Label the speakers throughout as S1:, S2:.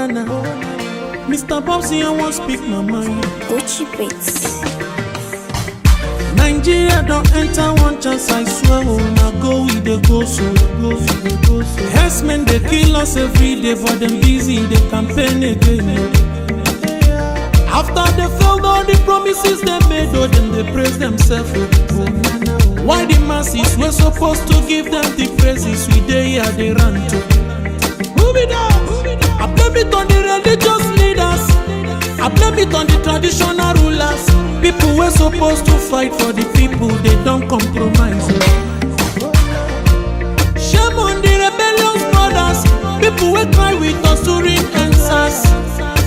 S1: nana. Mr. Bobsy, I won't speak my mind.
S2: Gucci Beats.
S1: Nigeria don't enter one chance, I swear. Oh, now go with the go so. Herdsmen, they kill us every day, but them busy, they campaign again. After they failed all the promises they made, oh, then they praise themselves. Why the masses were supposed to give them the praises we they here they run to? Move it up. I blame it on the religious leaders. I blame it on the traditional rulers. People were supposed to fight for the people, they don't compromise. Shame on the rebellious brothers. People will cry with us during answers.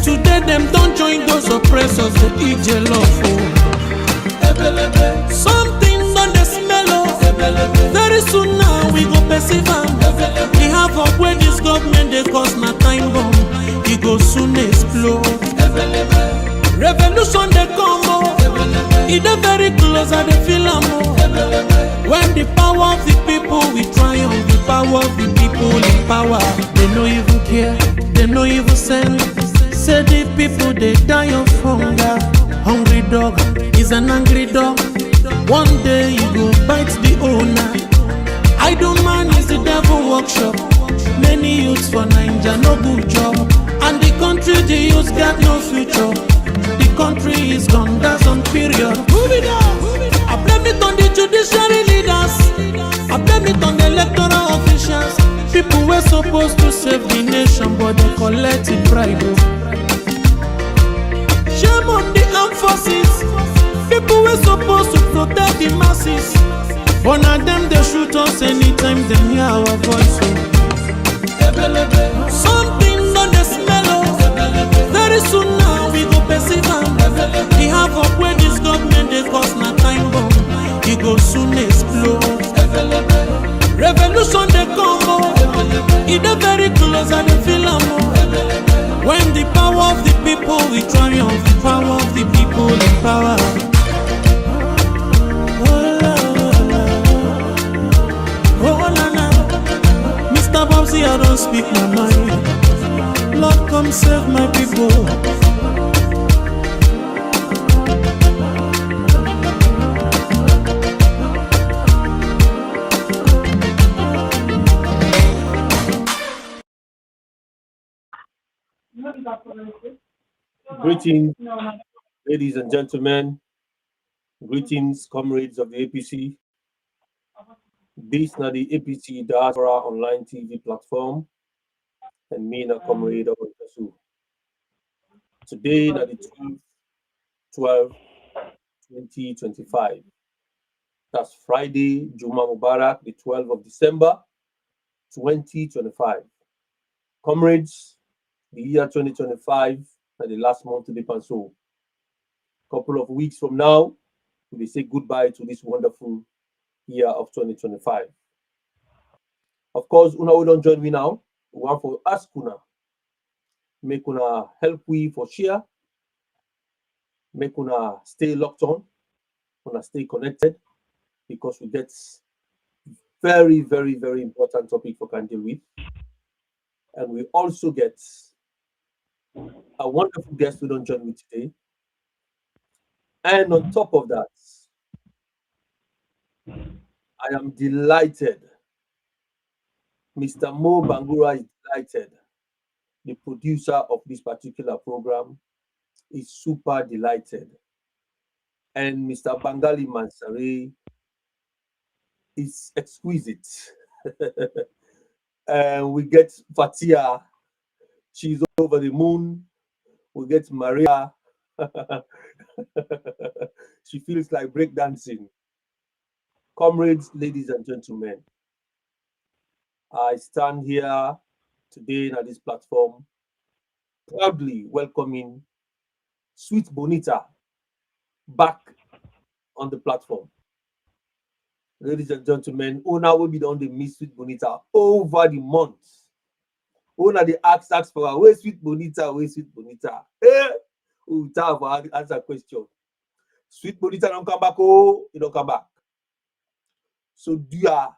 S1: Today them don't join those oppressors, they eat jollof. Something on the smell of. Very soon now we go perceive them. We have up where this government they cause na time bomb. It go soon explode. Revolution they come up. It is very close and they feel am. When the power of the people we triumph, the power of the people in power. They no even care, they no even send. Say the people they die of hunger. Hungry dog is an angry dog. One day you go bite the owner. Idle man is the devil workshop. Many youths for Nigeria no good job. And the country the youths got no future. The country is gone, that's on period. Move it up. I blame it on the judiciary leaders. I blame it on the electoral officials. People were supposed to save the nation, but they collected bribe. Shame on the armed forces. People were supposed to protect the masses. But now them they shoot us anytime they hear our voice. Something on the smell of. Very soon now we go perceive them. We have up where this government they cause na time bomb. It go soon explode. Revolution they come up. It is very close and they feel am. When the power of the people we triumph, the power of the people in power. Oh na na, Mr. Bobsy, I don't speak my mind. Lord, come save my people.
S3: Greetings, ladies and gentlemen. Greetings, comrades of the APC. This is the APC Diaspora Online TV platform, and me, na comrade OrWanKasu. Today, na the 12/12/2025. That's Friday, Juma Mubarak, the 12th of December, 2025. Comrades, the year 2025, and the last month to the Panso. Couple of weeks from now, we say goodbye to this wonderful year of 2025. Of course, Una will don't join me now. We want for ask Una. Make Una help we for share. Make Una stay locked on. Una stay connected. Because we get very, very, very important topic for can deal with. And we also get a wonderful guest who don't join me today. And on top of that, I am delighted. Mr. Mo Bangura is delighted. The producer of this particular program is super delighted. And Mr. Bangali Mansari is exquisite. And we get Fatia, she's over the moon. We get Maria. She feels like breakdancing. Comrades, ladies and gentlemen, I stand here today at this platform proudly welcoming SweetBonita back on the platform. Ladies and gentlemen, Una will be on the Miss SweetBonita over the months. Una the ask for her, where's SweetBonita, where's SweetBonita? We'll tell her answer question. SweetBonita don't come back, oh, you don't come back. So do ya,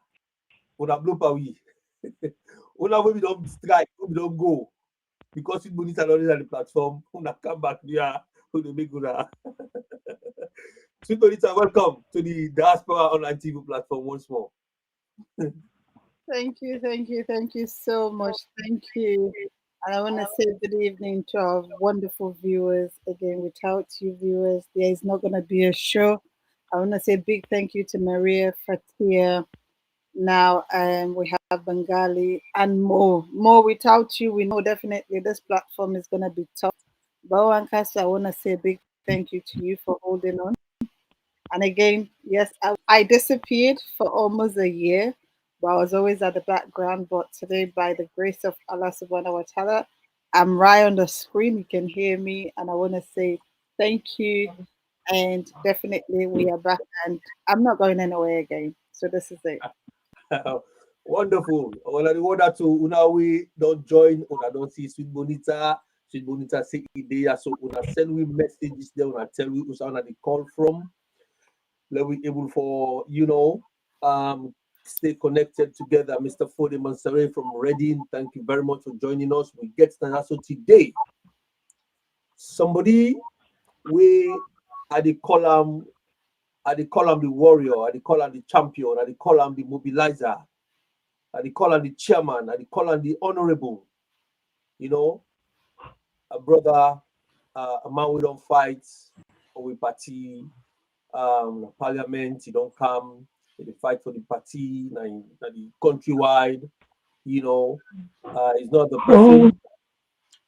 S3: Una blow we. Una will be don't strike, we don't go. because SweetBonita already on the platform, una come back here, who make una. SweetBonita, welcome to the Diaspora Online TV platform once more.
S2: Thank you so much. Thank you. And I want to say good evening to our wonderful viewers. Again, without you viewers, there is not going to be a show. I want to say big thank you to Maria, Fatia. Now we have Bengali and more. More without you, we know definitely this platform is going to be tough. But OrWanKasu, I want to say a big thank you to you for holding on. And again, yes, I disappeared for almost a year, but I was always at the background. But today, by the grace of Allah subhanahu wa ta'ala, I'm right on the screen. You can hear me. And I want to say thank you. And definitely, we are back. And I'm not going anywhere again. So this is it.
S3: Wonderful. Well, the word that una we don't join, una don't see SweetBonita. SweetBonita say idea, so una send we messages there, una tell we who's on the call from. Let we able for stay connected together. Mr. Fode Mansare from Reading, thank you very much for joining us. We get started. So today, somebody we at the column the warrior, at the column the champion, at the column the mobilizer, at the column the chairman, at the column the honorable, a brother, a man we don't fight, or we party, parliament, he don't come, they fight for the party, the countrywide, it's not the person,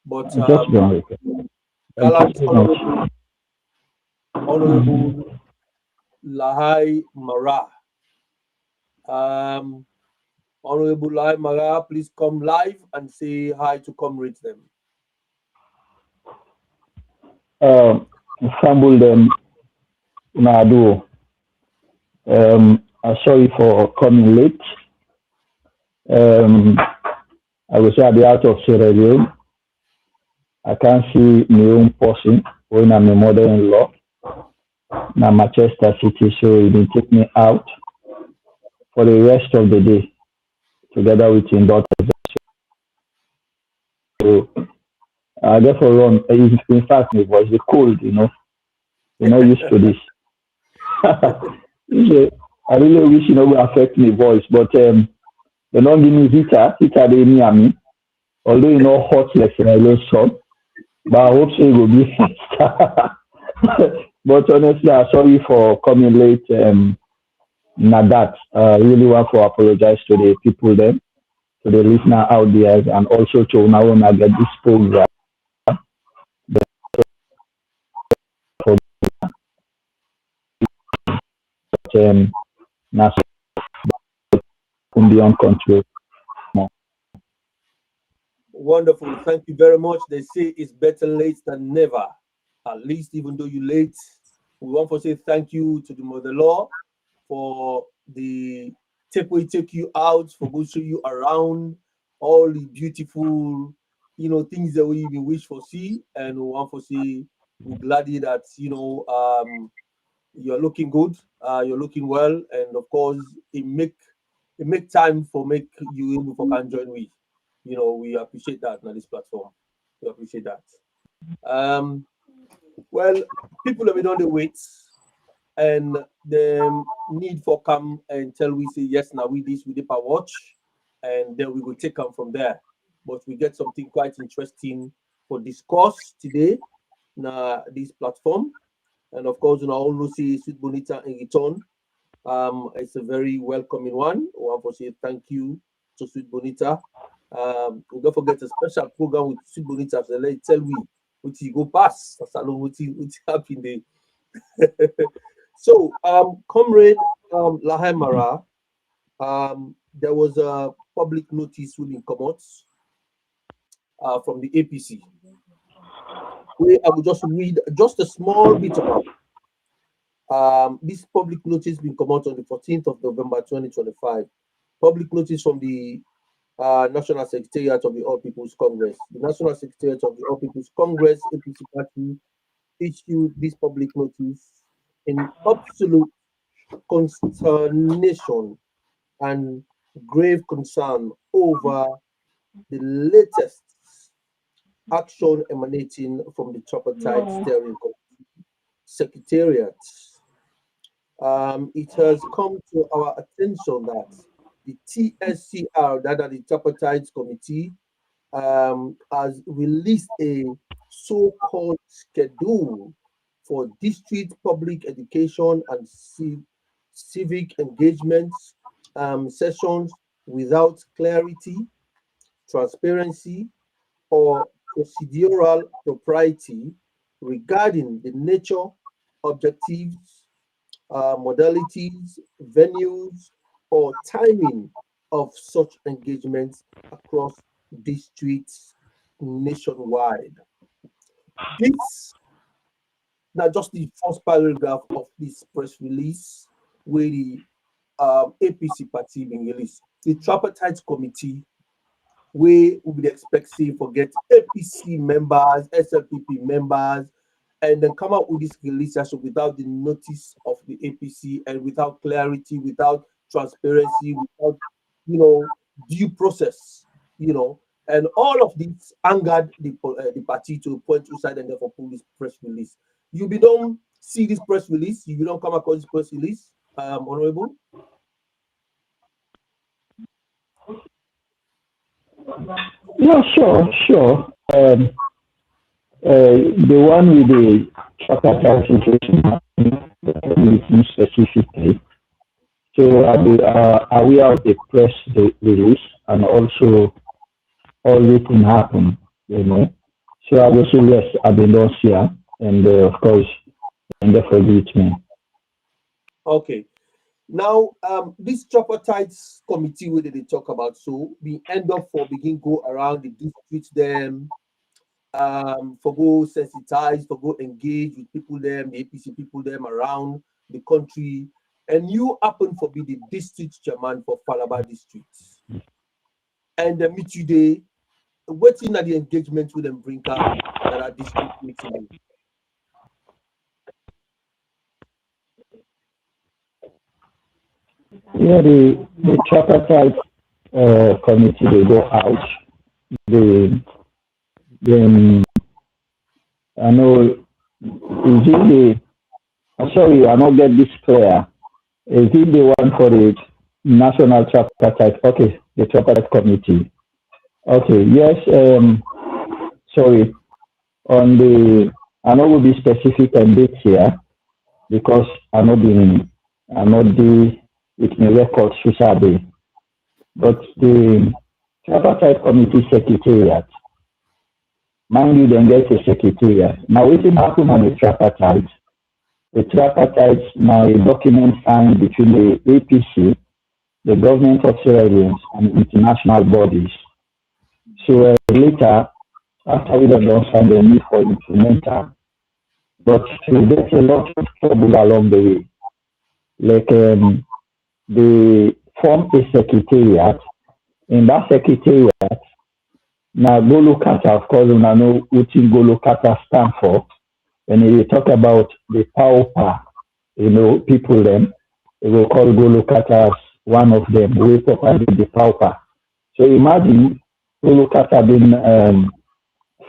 S3: but gallant honorable Lahai Marah. Honorable Lahai Marah, please come live and say hi to comrades them.
S4: Assemble them Nadu. I'm sorry for coming late. I was at the out of Sierra Leone. I can't see my own person when I'm a mother-in-law. Now Manchester City, so he didn't take me out for the rest of the day together with his daughter. So I therefore run. In fact, my voice is cold, You're not used to this. So I really wish will affect my voice, but they don't give me heater they near me. Although hot less than I love sun, but I hope so it will be faster. But honestly, I'm sorry for coming late. Not that. I really want to apologize to the people then, to the listener out there, and also to now when I get this program. Now beyond control.
S3: Wonderful. Thank you very much. They say it's better late than never. At least, even though you're late, we want to say thank you to the mother-in-law for the take you out, for go show you around all the beautiful, things that we even wish for see. And we want to say we're glad that, you're looking good, you're looking well. And of course, it make time for make you able to can join with. We appreciate that on this platform. We appreciate that. Well, people have been on the wait and the need for come and tell we say yes now we this we dip our watch and then we will take them from there. But we get something quite interesting for discourse today na this platform. And of course, I also see SweetBonita in return. It's a very welcoming one. I want to say thank you to SweetBonita. We don't forget a special program with SweetBonita. So let tell we which he go past. That's what happened there. So, comrade Lahai Marah, there was a public notice will come out from the APC. I will just read just a small bit about this public notice being come out on the 14th of November 2025. Public notice from the National Secretariat of the All People's Congress. The National Secretariat of the All People's Congress, APC Party, issued this public notice in absolute consternation and grave concern over the latest action emanating from the tripartite steering secretariat. It has come to our attention that the TSCR, that are the tripartite committee, has released a so-called schedule for district public education and civic engagement sessions without clarity, transparency, or procedural propriety regarding the nature, objectives, modalities, venues, or timing of such engagements across districts nationwide. This now just the first paragraph of this press release where the APC party being released. The tripartite committee we would expect say forget APC members, SLPP members, and then come out with this release also without the notice of the APC and without clarity, without transparency, without due process, and all of this angered the party to a point to side and therefore pull this press release. You be don't see this press release, you don't come across this press release, Honorable.
S4: Yeah, sure. The one with the tripartite situation specifically. So are we of the press release and also all this can happen, So I will say yes, I've been lost here, and of course, and therefore reach me.
S3: Okay. Now, this tripartite committee where they talk about, so we end up for begin go around the districts them, for go sensitize, for go engage with people them, the APC people them around the country, and you happen for be the district chairman for Falaba district, and they meet you there, waiting at the engagement with them bring up that are district meeting.
S4: Yeah, the tripartite committee, they go out. I know, is it sorry, I don't get this clear. Is it the one for the national tripartite? Okay, the tripartite committee. Okay, yes, sorry. On the, I know we'll be specific and dates here because I know the with my records to but the tripartite committee secretariat, mind you, then get a secretariat. Now, what happened on the tripartite? The tripartite now a document signed between the APC, the government of Sierra Leone, and international bodies. So later, after we don't sign the need for implementer, but we get a lot of trouble along the way. Like they form a secretariat. In that secretariat, now Golokata, of course, I know what Golokata stand for. When they talk about the pauper, people then, they will call Golokata as one of them, we properly the pauper. So imagine Golokata being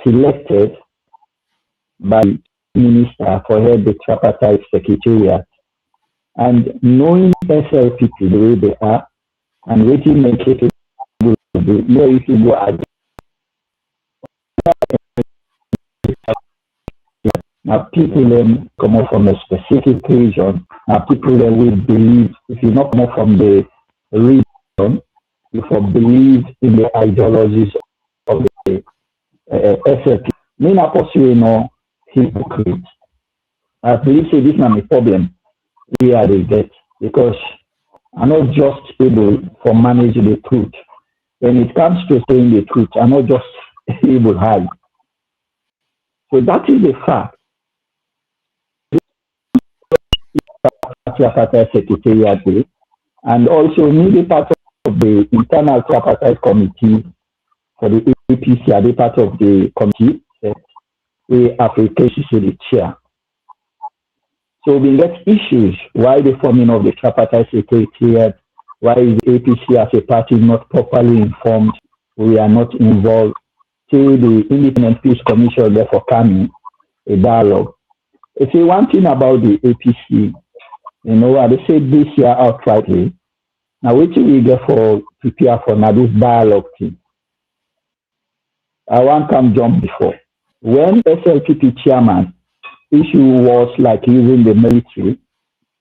S4: selected by the minister for head the tripartite secretariat. And knowing SLPP the way they are, and waiting make it if you go at now people then come up from a specific region. Now people then will believe if you not come up from the region, you believe in the ideologies of the SLP. Me not possibly hypocrite. I believe this is not a problem. We are the get because I'm not just able to manage the truth. When it comes to saying the truth, I'm not just able to hide. So that is the fact. Tripartite secretariat, and also me part of the internal tripartite committee for the APC, are part of the committee. We Africa is the chair. So we get issues. Why the forming of the tripartite secretariat? Why is the APC as a party not properly informed? We are not involved. say the Independent Peace Commission therefore coming a dialogue. If you one thing about the APC, you know, I say this year outrightly. Now, what we get for prepare for now this dialogue thing? I want come jump before. When SLPP chairman issue was like using the military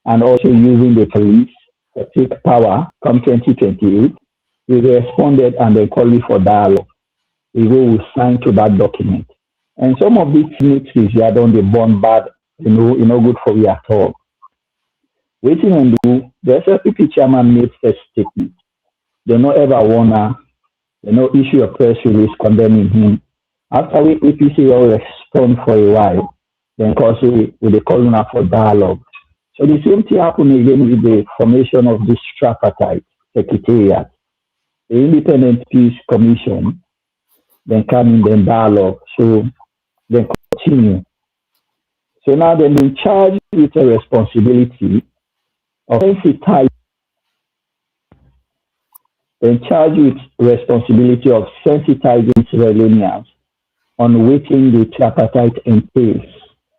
S4: and also using the police to take power come 2028, we responded and they called for dialogue. We will sign to that document. And some of these militaries we are done the born bad, you know, good for we at all. Waiting and do, the SLPP chairman made first statement. They no ever wanna, they no issue a press release condemning him. After we APC will respond for a while, then cause with the calling for dialogue. So the same thing happened again with the formation of this tripartite secretariat. The Independent Peace Commission then come in the dialogue. So then continue. So now they've been charged with a responsibility of sensitizing, then charged with responsibility of sensitizing Sierra on waiting the tripartite entails,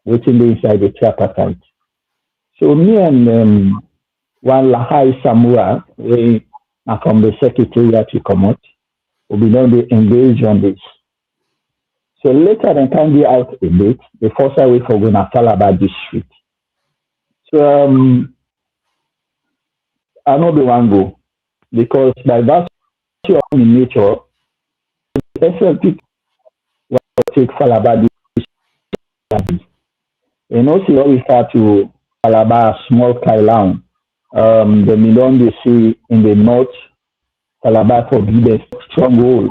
S4: waiting inside the tripartite. So me and one Lahai Samura, we are from the secretariat to come out, will be done to engage on this. So later than can be out a bit, the first away for going to Falaba district. So I know the one go because by that in nature, the SLP will take Falaba district. You know, see how we start to Falaba small Kailan. The million they see in the north, Falaba for the stronghold.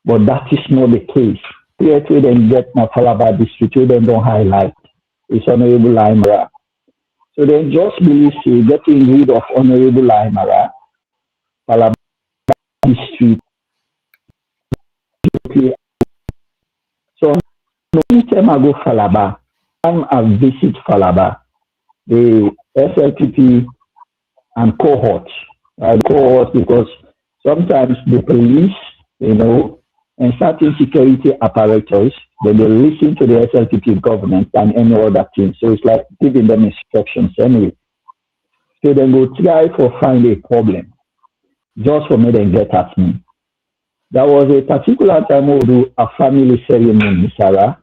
S4: But that is not the case. Yet we then get my Falaba district, we then don't highlight. It's Honorable Marah. So then just believe getting rid of Honorable Marah, Falaba district. So anytime I go Falaba, I visit Falaba, the SLPP and cohort. Cohort because sometimes the police, you know, and certain security apparatus, then they listen to the SLPP government and any other thing. So it's like giving them instructions anyway. So then go try for find a problem, just for me then get at me. There was a particular time we do a family ceremony, Sarah.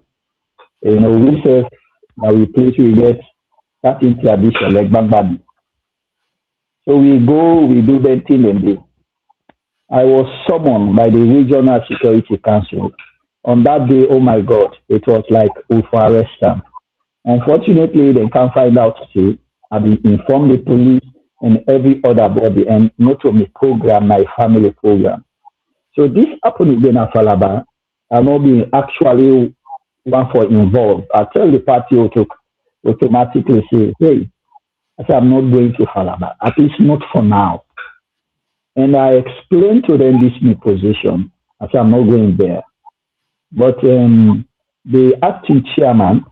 S4: You know, we say that we place we get that in tradition like Bambadi. So we go, we do the thing and do. I was summoned by the Regional Security Council. On that day, oh my God, it was like for arrest. Unfortunately, they can't find out today. I've been informed the police and every other body, and not to me program, my family program. So this happened again at Falaba. I'm not being actually one for involved. I tell the party to automatically say, hey, I said, I'm not going to Falaba, at least not for now. And I explained to them this new position. I said, I'm not going there. But the acting chairman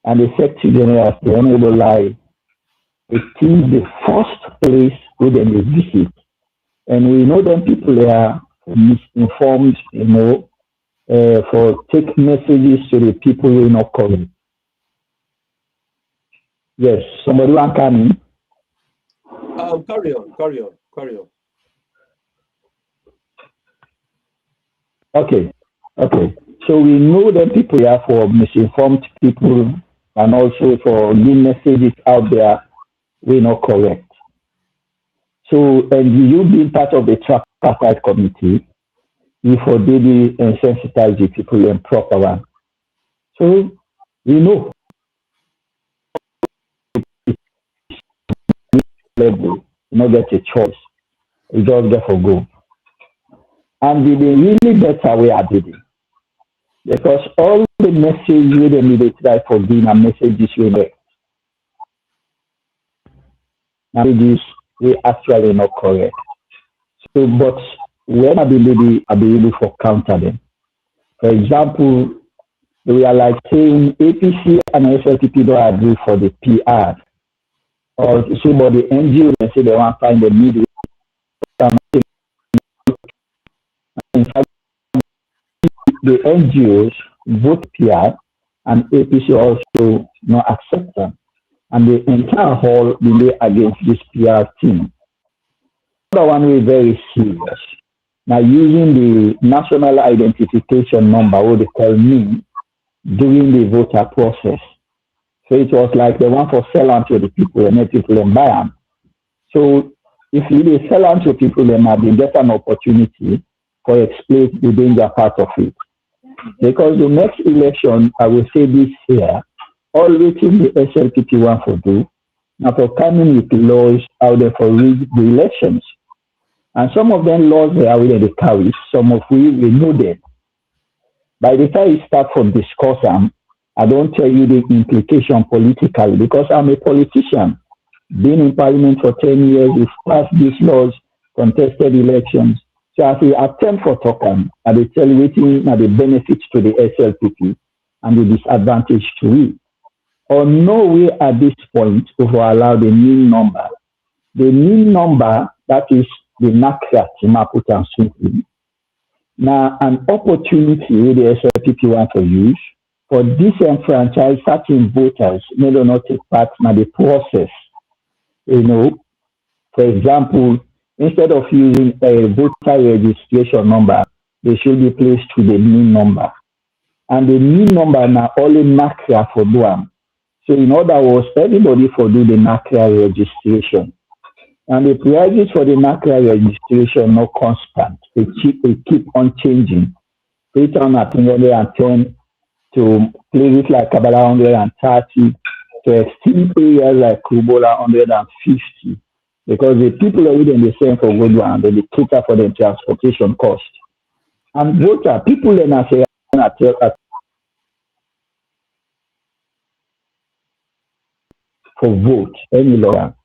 S4: and the secretary general, the Honorable Lahai, it is the first place where they visit. And we know that people are misinformed, you know, for take messages to the people who are not calling. Yes, somebody want to come in?
S3: Carry on.
S4: Okay. So we know that people are for misinformed people and also for new messages out there, we're not correct. So, and you being part of the tripartite committee, you for daily and sensitize the people in proper one. So we know level, you not get a choice. You just get for go. And the really better way I did it. Because all the messages we need try for being a message is we messages we actually not correct. So, but when I be able to counter them. For example, we are like saying APC and SLPP don't agree for the PR. Or somebody NGO and say they want to find the middle. In fact, the NGOs vote PR and APC also not accept them. And the entire hall delay against this PR team. Another one way very serious. Now using the national identification number, what they call NIN, during the voter process. So it was like the one for sell on to the people and let people and buy them. So if you sell on to people, then they get an opportunity for explain the danger part of it. Because the next election, I will say this here, all waiting the SLPP one for do, now for coming with laws out there for rig the elections. And some of them laws they are already carried, some of we know them. By the time you start from discuss them, I don't tell you the implication politically because I'm a politician. Been in parliament for 10 years, we've passed these laws, contested elections. So as we attempt for talking, I will tell you the benefits to the SLPP and the disadvantage to it. Or no way at this point to allow the new number. The new number, that is the NACRA, Timaput and simply. Now, an opportunity with the SLPP want to use for disenfranchised certain voters may not take part in the process. You know, for example, instead of using a voter registration number, they should be placed to the new number. And the new number now only NACRA for them. So in other words, everybody for do the NACRA registration. And the prices for the NACRA registration not constant. They keep on changing. Freetown at 110 to places like Kabbalah 130 to extreme areas like Kubola 150. Because the people are within the same for good one, they cater for the transportation cost. And voter, people then say for vote any longer.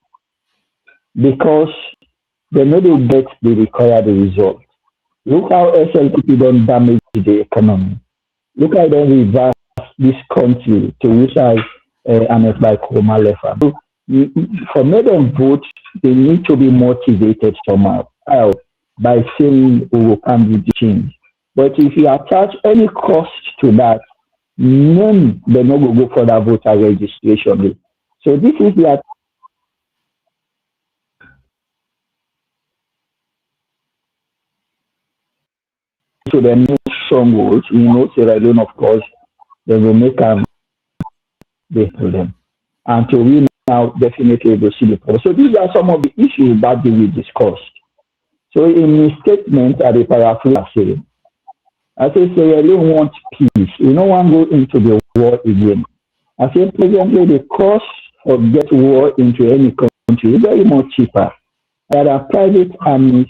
S4: Because they know they get the required result. Look how SLPP don't damage the economy. Look how they reverse this country to which I and by Kroma Lefa. So, for me to vote, they need to be motivated somehow by saying we can do the change. But if you attach any cost to that, none they not go for that voter registration. So this is the so the new strongholds, Sierra Leone, of course, they will make them for them. And so we now definitely will see the problem. So these are some of the issues that we discussed. So in the statement at the paraphrase, I say Sierra Leone wants peace. We don't want to go into the war again. I say presently the cost of get war into any country is very much cheaper. There are private armies.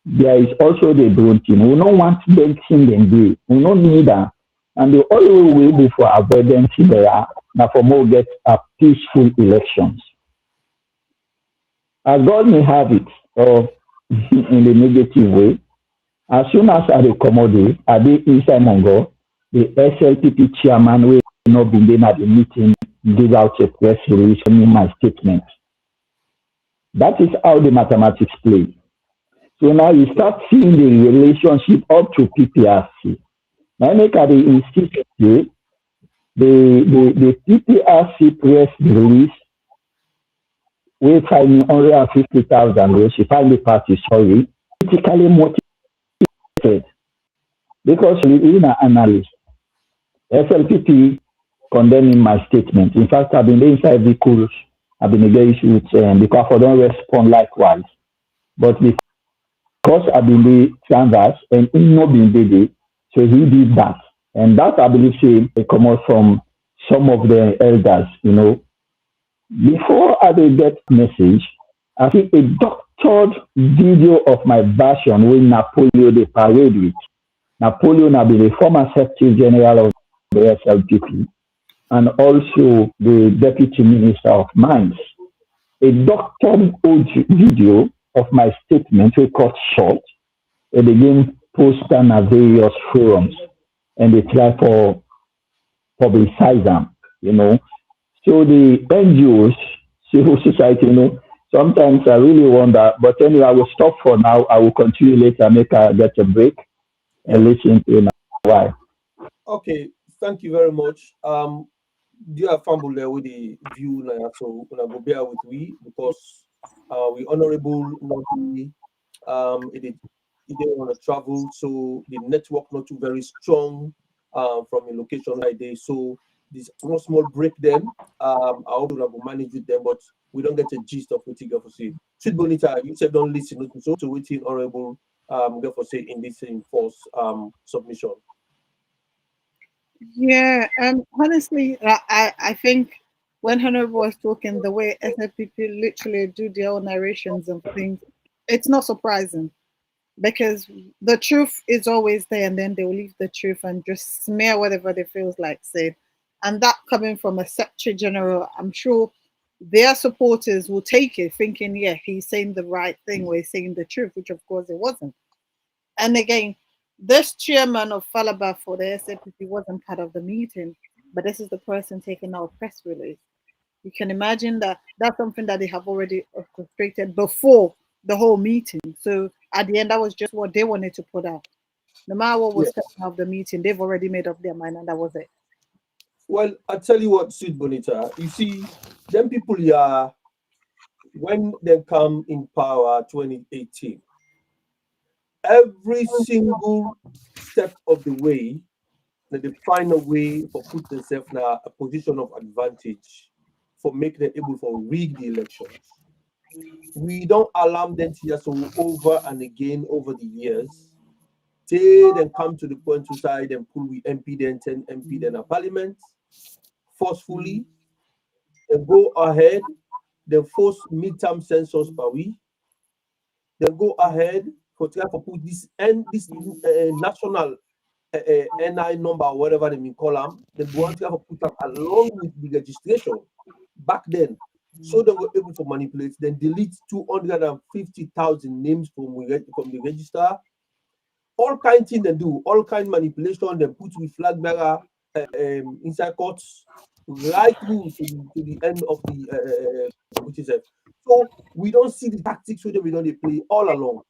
S4: There is also the drone team. We don't want them seeing them do. We don't need that. And the only way will be for avoidance there now for more get a peaceful elections. As God may have it, or in the negative way, as soon as I accommodate, I be inside Mongo, the SLPP chairman will not be there at the meeting, give out a press release in my statement. That is how the mathematics play. So now you start seeing the relationship up to PPRC. Now make at the institute, the PPRC press release, we find 150,000, she find the party, sorry, politically motivated. Because in an analyst, SLPP condemning my statement. In fact, I've been inside the course, I've been engaged with because I don't respond likewise. But because I've been the canvas and he not been busy, so he did that. And that I believe it come out from some of the elders, Before I did get message, I think a doctored video of my version when Napoleon the parade with. Napoleon has been the former Secretary General of the SLPP and also the Deputy Minister of Mines. A doctored video of my statement we cut short and again posted on various forums and they try for publicize them, So the NGOs, civil society, sometimes I really wonder, but anyway, I will stop for now. I will continue later, make I get a break and listen to it why.
S3: Okay, thank you very much. Dear family with the view now, so gonna go bear with we because we honorable not be it didn't want to travel, so the network not too very strong from a location like this. So this small break them. I hope we will manage with them, but we don't get a gist of what you got for say. Sweet Bonita, you said don't listen to waiting honorable get for say in this force submission.
S2: Yeah, honestly, I think when Honorable was talking, the way SFPP literally do their own narrations of things, it's not surprising because the truth is always there, and then they will leave the truth and just smear whatever they feels like saying. And that coming from a Secretary General, I'm sure their supporters will take it, thinking, yeah, he's saying the right thing, or he's saying the truth, which of course it wasn't. And again, this chairman of Falaba for the SAPP wasn't part of the meeting, but this is the person taking our press release. You can imagine that that's something that they have already orchestrated before the whole meeting. So at the end, that was just what they wanted to put out. No matter what
S3: Yeah.
S2: was coming out of the meeting, they've already made up their mind, and that was it.
S3: Well, I tell you what, Sweet Bonita, you see, them people here, when they come in power 2018, every single step of the way, they find a way for put themselves in a position of advantage for making them able for rig the elections. We don't allow them to just so over and again over the years. They then come to the point to side and pull we MP then 10 MP then a parliament forcefully and go ahead, then force midterm census per week, then go ahead for try for put this and this national NI number, whatever they may call them, they want to have put them along with the registration back then. So they were able to manipulate, then delete 250,000 names from the register. All kind of things they do, all kind of manipulation, they put with flag bearer inside courts, right through to the end of the which is it. So we don't see the tactics with them, we don't play all along.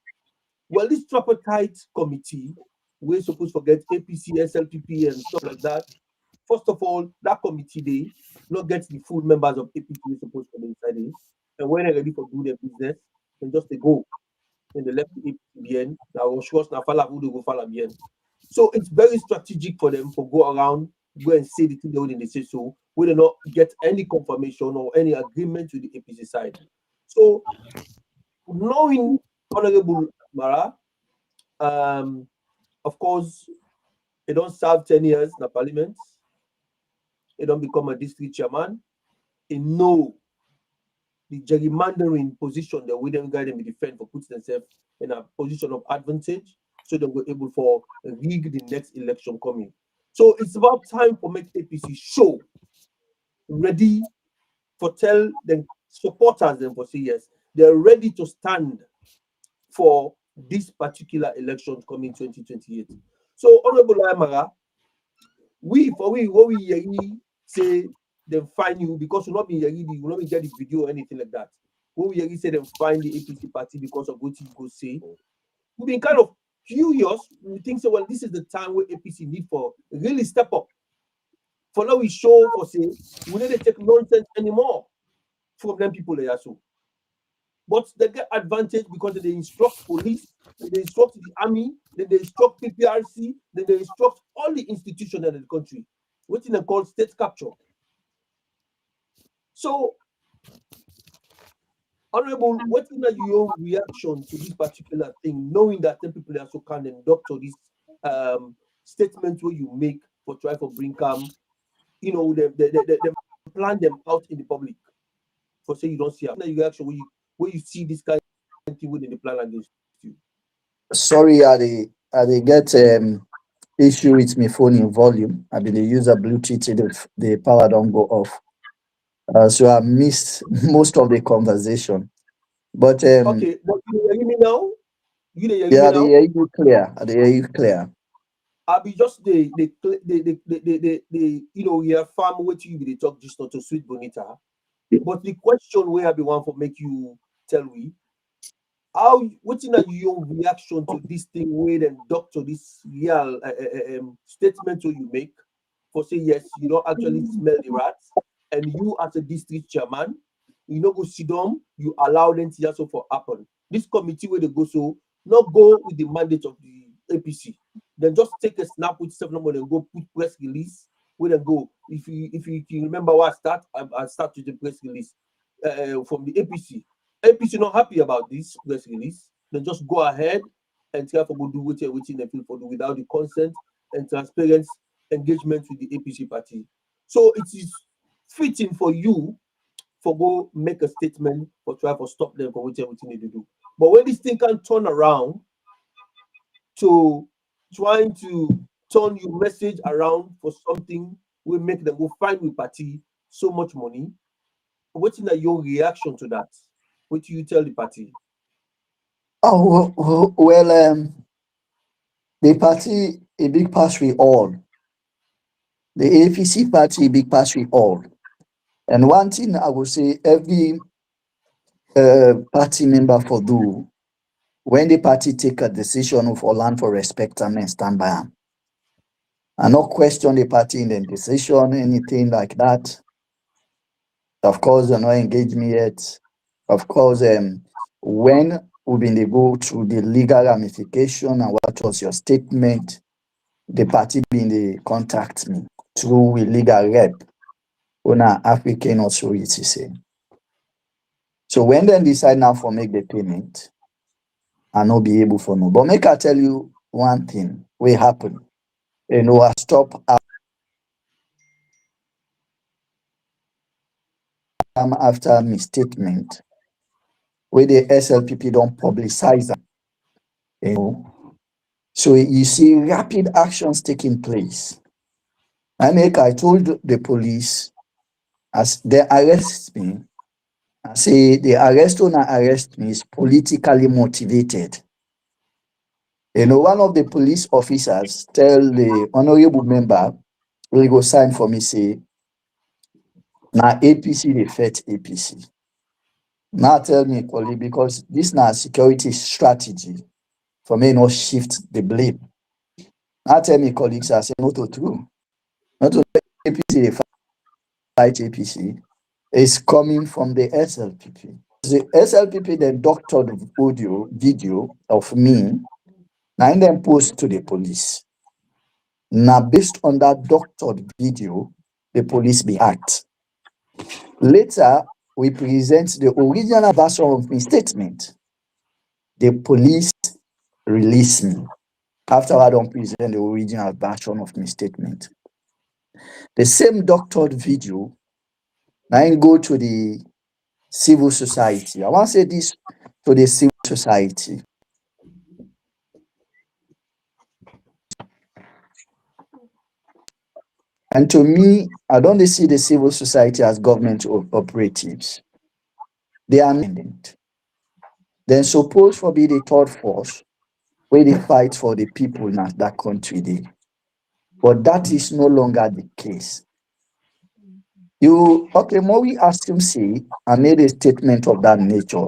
S3: Well, this tripartite committee, we're supposed to forget APC, SLPP, and stuff like that. First of all, that committee they not get the full members of APC we're supposed to be inside it. And when they're ready for do their business, then just they go. And they left the APC behind. Now, of course, now Falaba who they go Falaba behind. So it's very strategic for them to go around, go and say the thing they say so, we do not get any confirmation or any agreement with the APC side. So knowing Honorable Marah, of course, he don't serve 10 years in the parliament. He don't become a district chairman. He know the gerrymandering position that we them guide them defend for putting themselves in a position of advantage so they were able for rig the next election coming. So it's about time for make APC show ready for tell them supporters them for say yes, they're ready to stand for this particular election coming 2028. So Honorable Marah, we for we what we say them find you because you not be you will not be get the video or anything like that. What we say them find the APC party because of what you go say. We've been kind of curious. We think so. Well, this is the time where APC need for really step up. For now, we show for say we need to take nonsense anymore from them people there so. But they get advantage because they instruct police, they instruct the army, then they instruct PPRC, then they instruct all the institutions in the country, which they call state capture. So, Honorable, what is your reaction to this particular thing, knowing that some people are so kind and doctor this statement where you make for try for bring you know, they plan them out in the public for say you don't see your reaction when you see this kind of thing within the plan against you.
S5: Sorry, I get issue with my phone in volume. I been the user Bluetooth, the power don't go off. So I missed most of the conversation. But
S3: Okay, but you hear me now? You hear me
S5: yeah,
S3: now?
S5: they hear you clear. They hear you clear.
S3: I be just the you know, we are farm what you be talk just not to Sweet Bonita. But the question where I be one for make you tell we what's in your reaction to this thing where then doctor this real statement you make for say yes, you don't actually smell the rats, and you as a district chairman, you know go sit down, you allow them to also for happen. This committee where they go so not go with the mandate of the APC, then just take a snap with 7 and go put press release where they go. If you can remember what I start with the press release from the APC. APC not happy about this press release, then just go ahead and try for go do what they feel for do without the consent and transparent engagement with the APC party. So it is fitting for you for go make a statement for try for stop them for what they need to do. But when this thing can turn around to trying to turn your message around for something will make them go find with party so much money. What's your reaction to that? What do you tell the party?
S5: Oh, well, the party, a big pass we all. The APC party, a big pass we all. And one thing I will say, every party member for do, when the party take a decision of land for respect and stand by them. I not question the party in the decision, anything like that. Of course, they not engage me yet. Of course, when we been go through the legal ramification and what was your statement, the party been they contact me through a legal rep on our African authority say. So when they decide now for make the payment, I not be able for no. But make I tell you one thing, will happen. You know, I stop after my statement where the SLPP don't publicize them. You know. So you see rapid actions taking place. I told the police as they arrest me, I say the arrest me is politically motivated. You know, one of the police officers tell the honorable member, will go sign for me, say, now APC, they fet APC. Now tell me, colleague, because this now security strategy for me not shift the blame. Now tell me, colleagues, I say, not true. Not to APC, they fight APC. It's coming from the SLPP. The SLPP then doctored audio, video of me, and then post to the police. Now, based on that doctored video, the police be act. Later, we present the original version of my statement. The police release me after I don't present the original version of my statement. The same doctored video, now I go to the civil society. I want to say this to the civil society. And to me, I don't see the civil society as government operatives. They are independent. Then suppose for be the third force where they fight for the people in that country. But that is no longer the case. Mori asked him, say, I made a statement of that nature.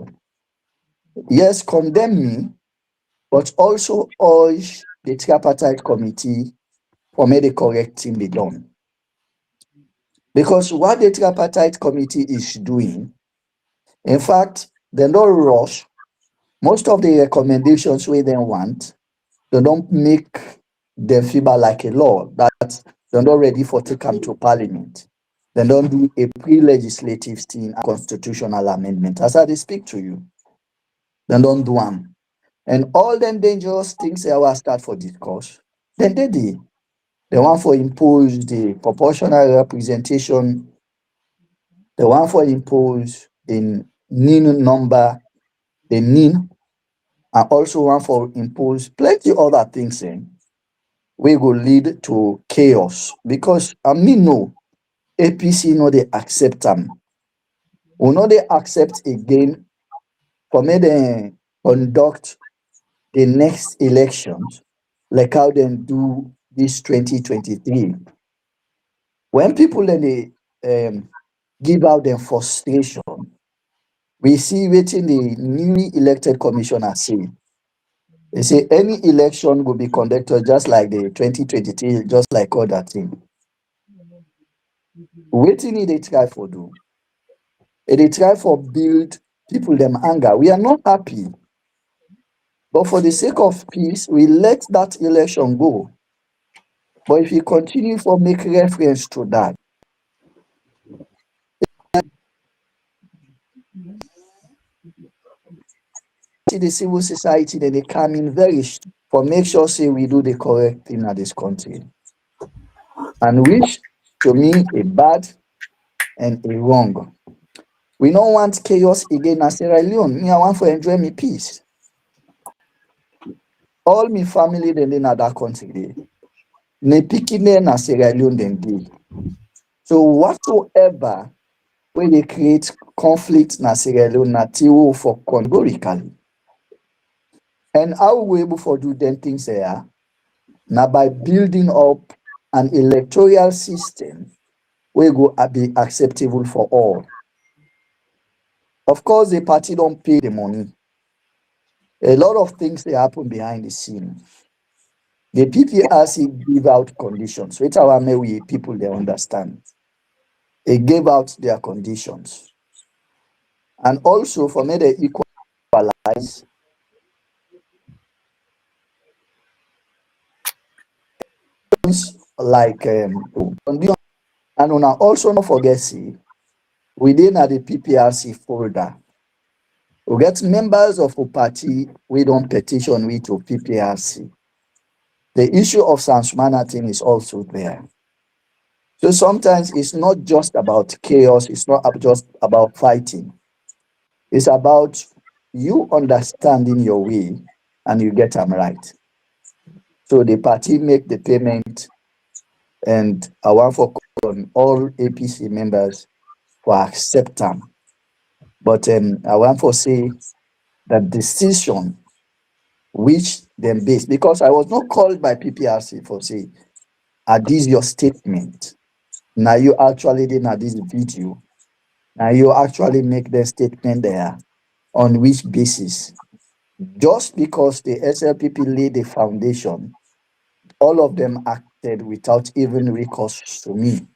S5: Yes, condemn me, but also urge the tripartite committee for me the correct thing be done. Because what the tripartite committee is doing, in fact, they don't rush. Most of the recommendations we then want, they don't make them FIBA like a law that they're not ready for to come to parliament. They don't do a pre-legislative thing, a constitutional amendment. As I speak to you, they don't do them. And all them dangerous things they will start for discourse. Then they want for impose the proportional representation. They want for impose the NIN number, the NIN, and also want for impose plenty other things in. We will lead to chaos because no APC no they accept them. We know they accept again for me they conduct the next elections like how they do this 2023. When people then they give out their frustration, we see waiting the newly elected commissioner say. They say any election will be conducted just like the 2023, just like other thing. Waiting they try for do. They try for build people them anger. We are not happy. But for the sake of peace, we let that election go. But if you continue for make reference to that, see the civil society that they come in very for make sure say we do the correct thing at this country. And which to me a bad and a wrong. We don't want chaos again as Sierra Leone. Me, I want for enjoy me peace. All me family then in that country dey. Me picking na Sierra Leone then dey. So whatsoever when they create conflict na Sierra Leone na tiwo for categorically. And how we able for do them things there? Now by building up an electoral system we go be acceptable for all. Of course, the party don't pay the money. A lot of things they happen behind the scene. The PPRC give out conditions, which our we people they understand. They gave out their conditions. And also for me they equalize like condition. And una also not forget see within at the PPRC folder. We get members of a party we don't petition we to PPRC. The issue of Sansumana thing is also there. So sometimes it's not just about chaos, it's not just about fighting. It's about you understanding your way and you get them right. So the party make the payment and I want for all APC members for accept them. But I want for say that decision which them based, because I was not called by PPRC for say, are these your statement? Now you actually did not this video. Now you actually make the statement there on which basis? Just because the SLPP laid the foundation, all of them acted without even recourse to me.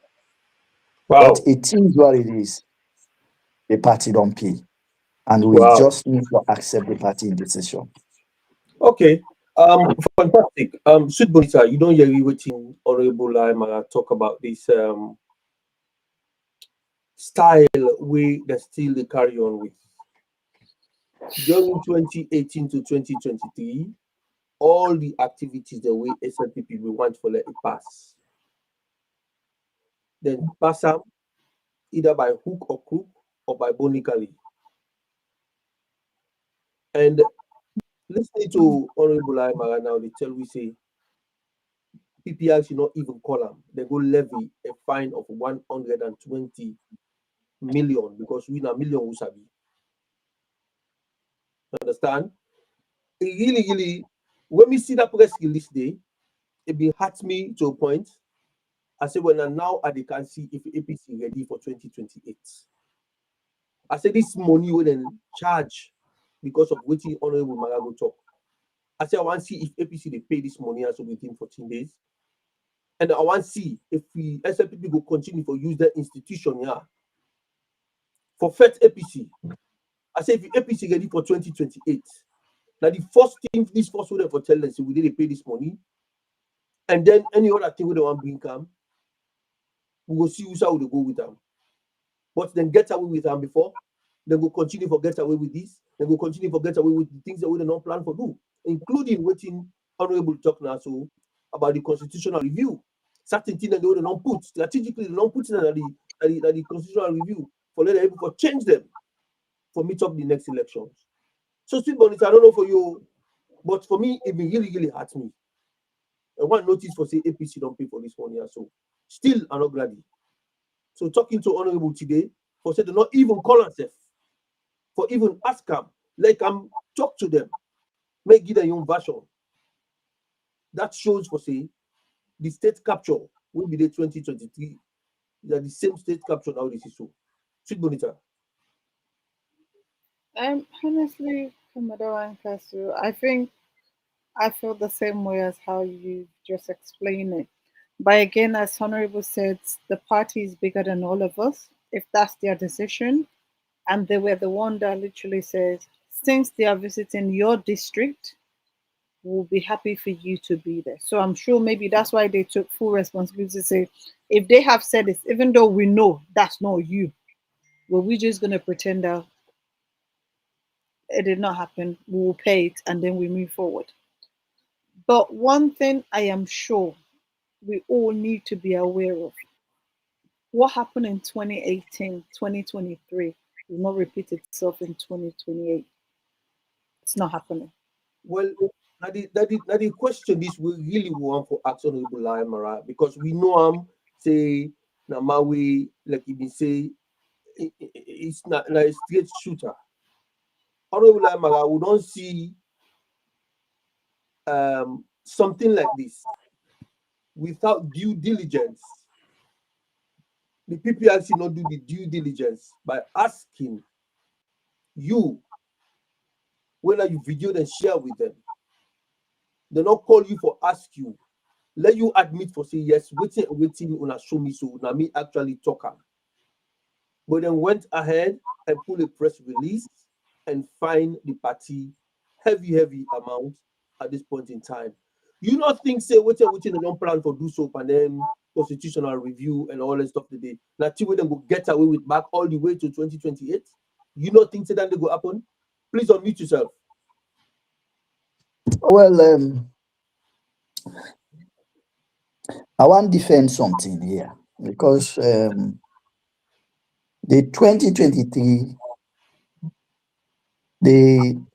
S3: Wow.
S5: But it is what it is. The party don't pay. And we
S3: Wow.
S5: just need to accept the party decision.
S3: Okay. Fantastic. SweetBonita, you don't hear me waiting Honorable Lahai Marah talk about this style way that still they carry on with. During 2018 to 2023, all the activities the way SLPP we want for let it pass. Then pass them either by hook or crook or by bonically. And listening to Honorable Lahai Marah now, they tell we say PPRC not even call them. They go levy a fine of 120 million because we na million usabi. Understand? It really, when we see that press release day, it be hurt me to a point. I say, well, now I can see if APC ready for 2028. I say this money will then charge because of waiting Honorable Marah go talk. I say I want to see if APC they pay this money also within 14 days. And I want to see if the SLPP will continue to use that institution here for FET APC. I say if the APC ready for 2028, now the first thing this first order for tell them we did pay this money, and then any other thing we don't want to bring come, we will see who will go with them. But then get away with them before, then we'll continue to get away with this, then we'll continue to get away with the things that we don't plan for do, including waiting Honorable talk now so about the constitutional review. Certain things that they don't put strategically, they don't put in the constitutional review for let them able to change them for meet up the next elections. So SweetBonita, I don't know for you, but for me, it really hurts me. And one notice for say APC don't pay for this money, so still I'm not glad. So talking to Honorable today, for say they not even call themselves, for even ask them, like talk to them, make give them your own version. That shows for say the state capture will be the 2023. They are the same state capture now. This is so. SweetBonita.
S2: Honestly, OrWanKasu, I think I feel the same way as how you just explained it. But again, as Honorable said, the party is bigger than all of us. If that's their decision, and they were the one that literally says, since they are visiting your district, we'll be happy for you to be there. So I'm sure maybe that's why they took full responsibility to say, if they have said this, even though we know that's not you, well, we're just gonna pretend that it did not happen. We will pay it and then we move forward. But one thing I am sure we all need to be aware of, what happened in 2018, 2023 will not repeat itself in 2028. It's not happening.
S3: Well, now the question this we really want for ask Honorable Lahai Marah, because we know say Namawi, like you been say, it's not like a straight shooter. Honorable Lahai Marah, we don't see something like this without due diligence. The PPRC not do the due diligence by asking you whether you video and share with them. They not call you for ask you. Let you admit for say yes, waiting on a show me so now me actually talk am. But then went ahead and pull a press release and fine the party heavy amount at this point in time. You not think say waiting they don't plan for do so and then constitutional review and all that stuff today. Now till them go get away with back all the way to 2028. You not think say that they go happen? Please unmute yourself.
S5: Well, I want to defend something here because the 2023,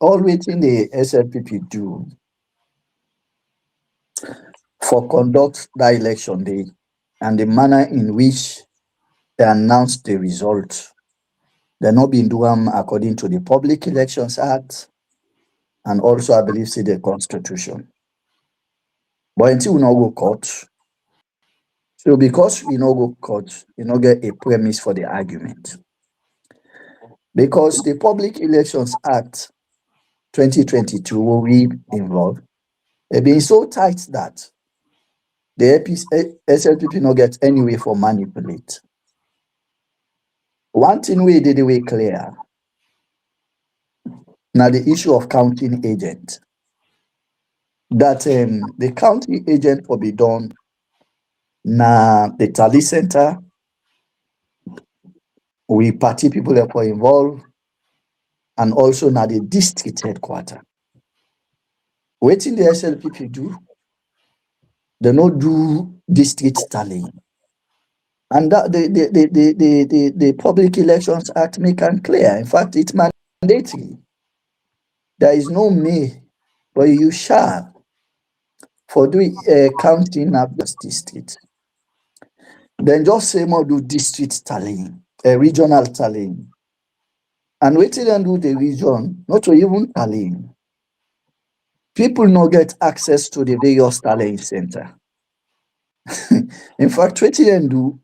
S5: all waiting the SLPP do for conduct that election day and the manner in which they announced the result, they not been doing according to the Public Elections Act and also I believe see the Constitution. But until we not go court, so because we not go court, we not get a premise for the argument. Because the Public Elections Act 2022 will be involved, it been so tight that the SLPP not get any way for manipulate. One thing we did way clear, now the issue of counting agent. That the counting agent will be done na the tally center, we party people that were involved, and also now the district headquarter. Waiting the SLPP do, they not do district tallying. And that the Public Elections Act make it clear. In fact, it's mandatory. There is no may, but you shall for doing counting up the district. Then just say more do district tallying, regional tallying. And waiting and do the region, not to even tallying. People not get access to the various tallying center. In fact, waiting and do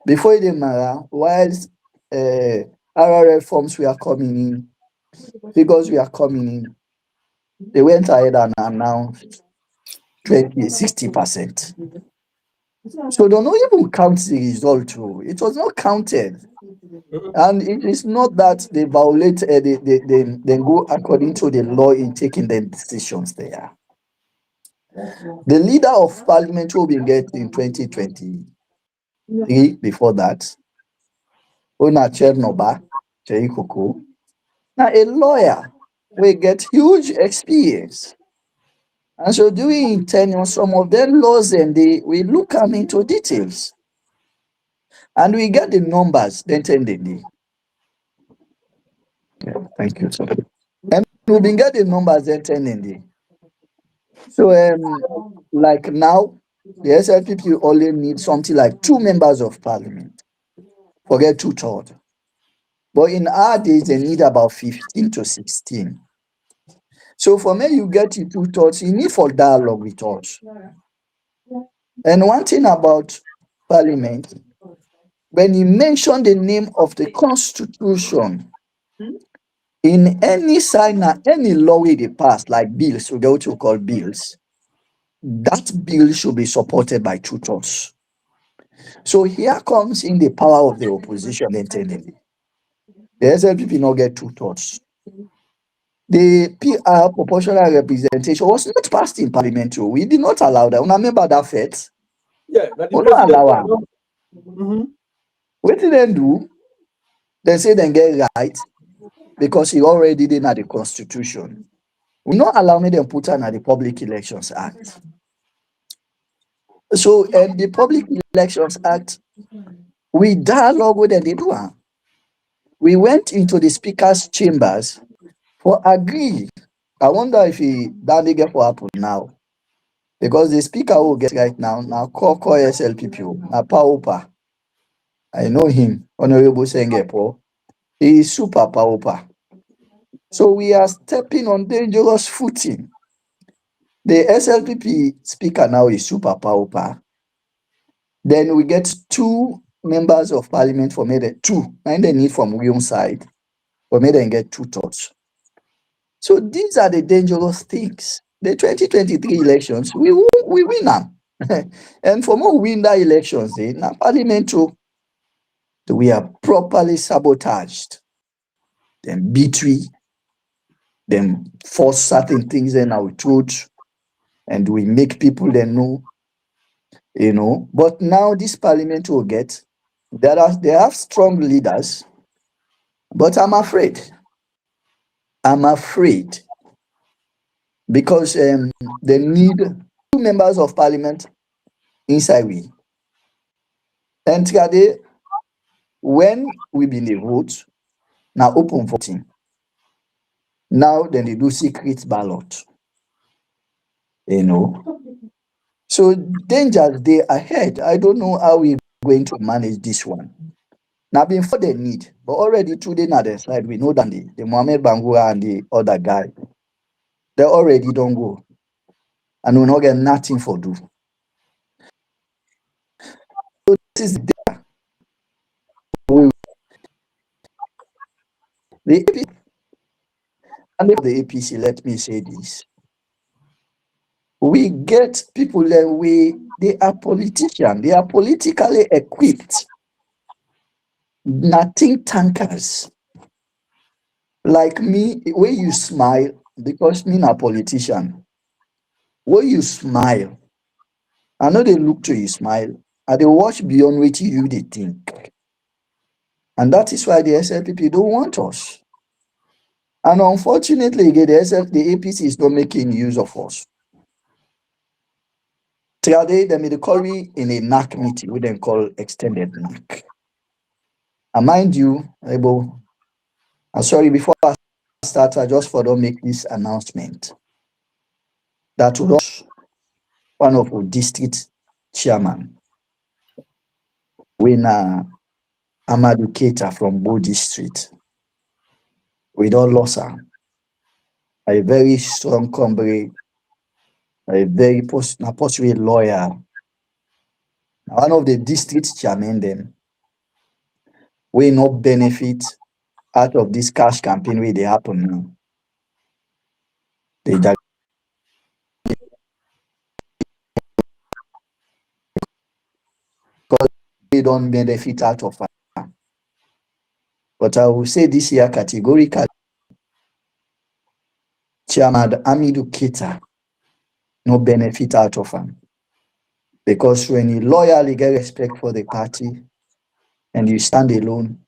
S5: before the Marah, whilst RRF forms we are coming in, figures we are coming in, they went ahead and announced 60%. So they don't even count the result too. It was not counted. And it is not that they violate, they go according to the law in taking the decisions there. The leader of parliament will be get in 2023, before that, Ona Chernoba, Cherikoko, now a lawyer will get huge experience. And so during tenure, some of them laws and we look into details. And we get the numbers, then the thank you, sir. And we've been getting numbers then the. So like now, the SLPP only need something like 2 members of parliament. Forget 2/3. But in our days, they need about 15 to 16. So for me, you get your 2/3, you need for dialogue with us. And one thing about parliament, when you mention the name of the constitution, in any sign, any law we they pass, like bills, we go to call bills, that bill should be supported by two-thirds. So here comes in the power of the opposition internally. The SLPP not get two-thirds. The PR proportional representation was not passed in parliament. We did not allow that. Una remember that fact?
S3: Yeah, that the
S5: We not
S3: president.
S5: allow am. What did they do? They say they get right because he already did not the constitution. We not allow me them put under the Public Elections Act. So the Public Elections Act, we dialogue with them, they do am. We went into the speaker's chambers for agree. I wonder if that they get for happen now. Because the speaker who get right now call SLPP, now Paupa. I know him, Honorable Sengepo. He is super Paupa. So we are stepping on dangerous footing. The SLPP speaker now is super Paupa. Then we get two members of parliament for me, two, and they need from William side for me then get two-thirds. So these are the dangerous things. The 2023 elections, we win them. And for more win that elections, now parliament too, we are properly sabotaged. Then betray, then force certain things in our truth, and we make people then know, But now this parliament will get, they have strong leaders, but I'm afraid because they need two members of parliament inside we. And today, when we been the vote, now open voting. Now then they do secret ballot. So dangers they ahead. I don't know how we're going to manage this one. Now before they need, but already today now their side, we know that the Mohamed Bangura and the other guy, they already don't go. And we not get nothing for do. So this is the APC, and the APC, let me say this. We get people that they are politicians, they are politically equipped. Nothing tankers. Like me, when you smile, because me a politician, when you smile, I know they look to you smile, and they watch beyond what you they think. And that is why the SLPP don't want us. And unfortunately, the APC is not making use of us. Today, they made a call me in a NAC meeting, we then call extended NAC. And mind you, I'm sorry, before I start, I just for don't make this announcement. That was one of our district chairman, Wina Amadou Keita from Bo District. We don't lose her. A very strong comrade, a very possibly lawyer. One of the district chairmen then, we not benefit out of this cash campaign where they happen now. They don't benefit out of it. But I will say this year categorically, Chairman Amidou Keita no benefit out of him. Because when you loyally get respect for the party and you stand alone,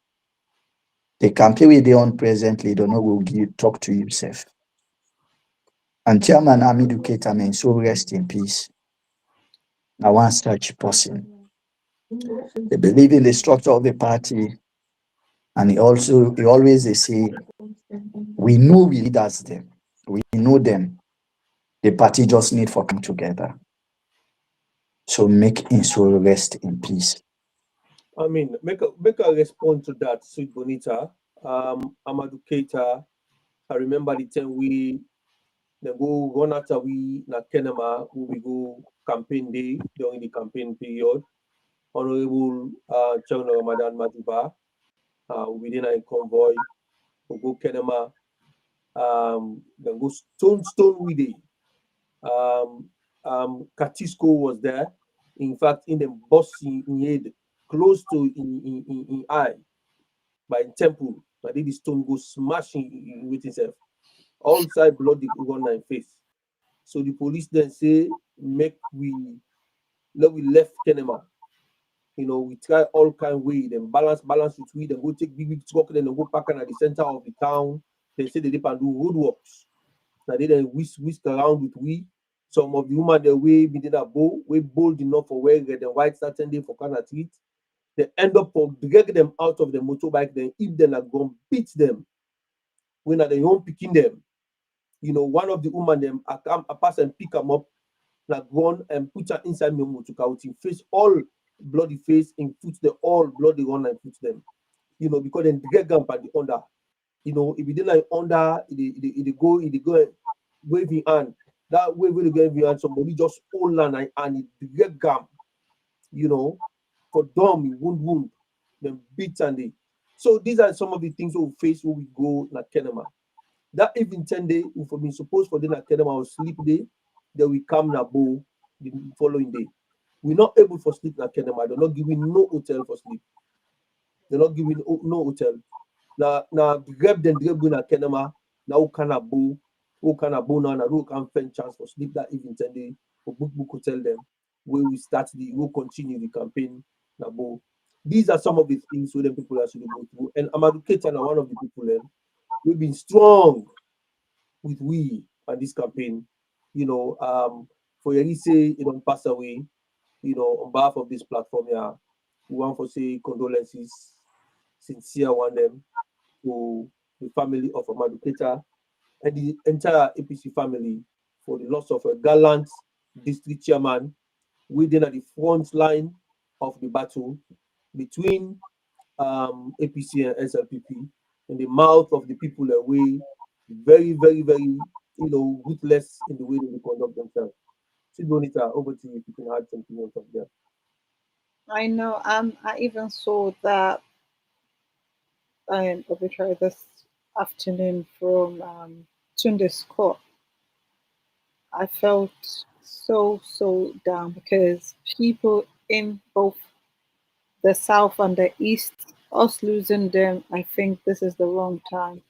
S5: the campaign with the on presently don't know will talk to yourself. And Chairman Amidou Keita may so rest in peace. Now one such person. They believe in the structure of the party, and he always say, we know we leaders them. We know them. The party just need for come together. So make him so rest in peace.
S3: I mean, make a response to that, SweetBonita. Amadou Keita, I remember the time we go run after we na Kenema, we go campaign day during the campaign period. Honorable Chang Ramadan Matuba, we did a convoy, we go Kenema, Then go stone with it. Katisco was there. In fact, in the boss in head, close to in eye by temple, but the stone go smashing with himself. All side blood the run in face. So the police then say, make we let we left Kenema. We try all kind way, then balance with we, then go take big truck, then go park at the center of the town. They say they can do roadworks. Now they then whisk around with we. Some of the women they way be that bow, way bold enough for where the white Saturday for kind of treat. They end up for drag them out of the motorbike, then if them are going beat them. When are they home picking them? One of the women them I pass and pick them up, like run and put her inside my motor with him face all bloody face, in foot the all bloody run and put them. Because then drag them by the under. If you didn't like under, it go waving hand. That way will go hand, somebody just hold on and it drag them. For them, it wound, then beat and they. So these are some of the things we face when we go na Kenema. That even 10 days, if we suppose for the na Kenema or sleep day, then we come na Bo the following day. We're not able for sleep na Kenema. They're not giving no hotel for sleep. They're not giving no hotel. Now grab na Kenema. Now who can Bo now? Now who can find chance for sleep that even 10 days? For book hotel them where we'll continue the campaign na Bo. These are some of the things where the people actually go through. And Amadou Keita are one of the people then. We've been strong with we on this campaign. For Yerise, it don't pass away. On behalf of this platform here, we want to say condolences, sincere one them to the family of Amadou Keita and the entire APC family for the loss of a gallant district chairman within at the front line of the battle between APC and SLPP in the mouth of the people away, very, very, very, ruthless in the way they conduct themselves. SweetBonita, over to you if you can add something else up there.
S2: I know. I even saw that obituary this afternoon from Tunde's court. I felt so down because people in both the south and the east, us losing them, I think this is the wrong time.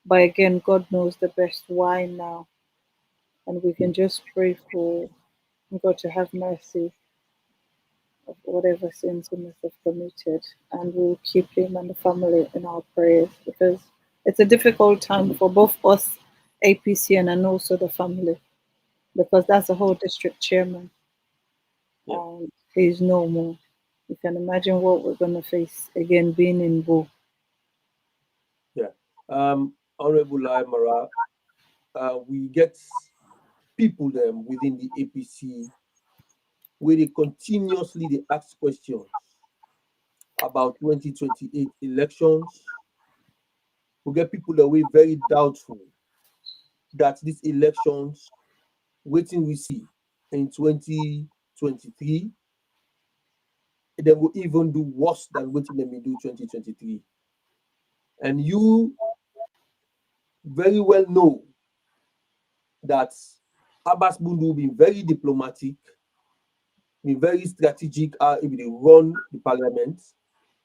S2: But again, God knows the best why now. And we can just pray for God to have mercy of whatever sins he must have committed. And we'll keep him and the family in our prayers because it's a difficult time for both us, APC, and also the family because that's the whole district chairman. And he's no more. You can imagine what we're going to face again being in Bo.
S3: Yeah. Honorable Lahai Marah, we get people within the APC where they continuously they ask questions about 2028 elections. We get people that were very doubtful that these elections, waiting we see in 2023, they will even do worse than what they may do 2023. And you very well know that Abbas Bundu been very diplomatic, been very strategic if they run the parliament.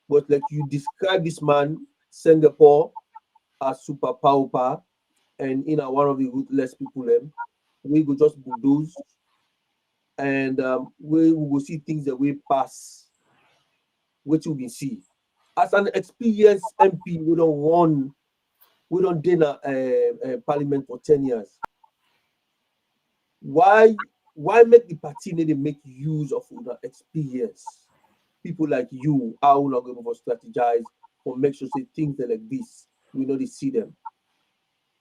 S3: But like you describe this man, Singapore, as super power, and one of the ruthless people, we go just bulldoze, and we will see things that we pass, which we see. As an experienced MP, we don't dinner parliament for 10 years. Why make the party need to make use of that experience? People like you are not going to strategize or make sure say things like this. We know they see them.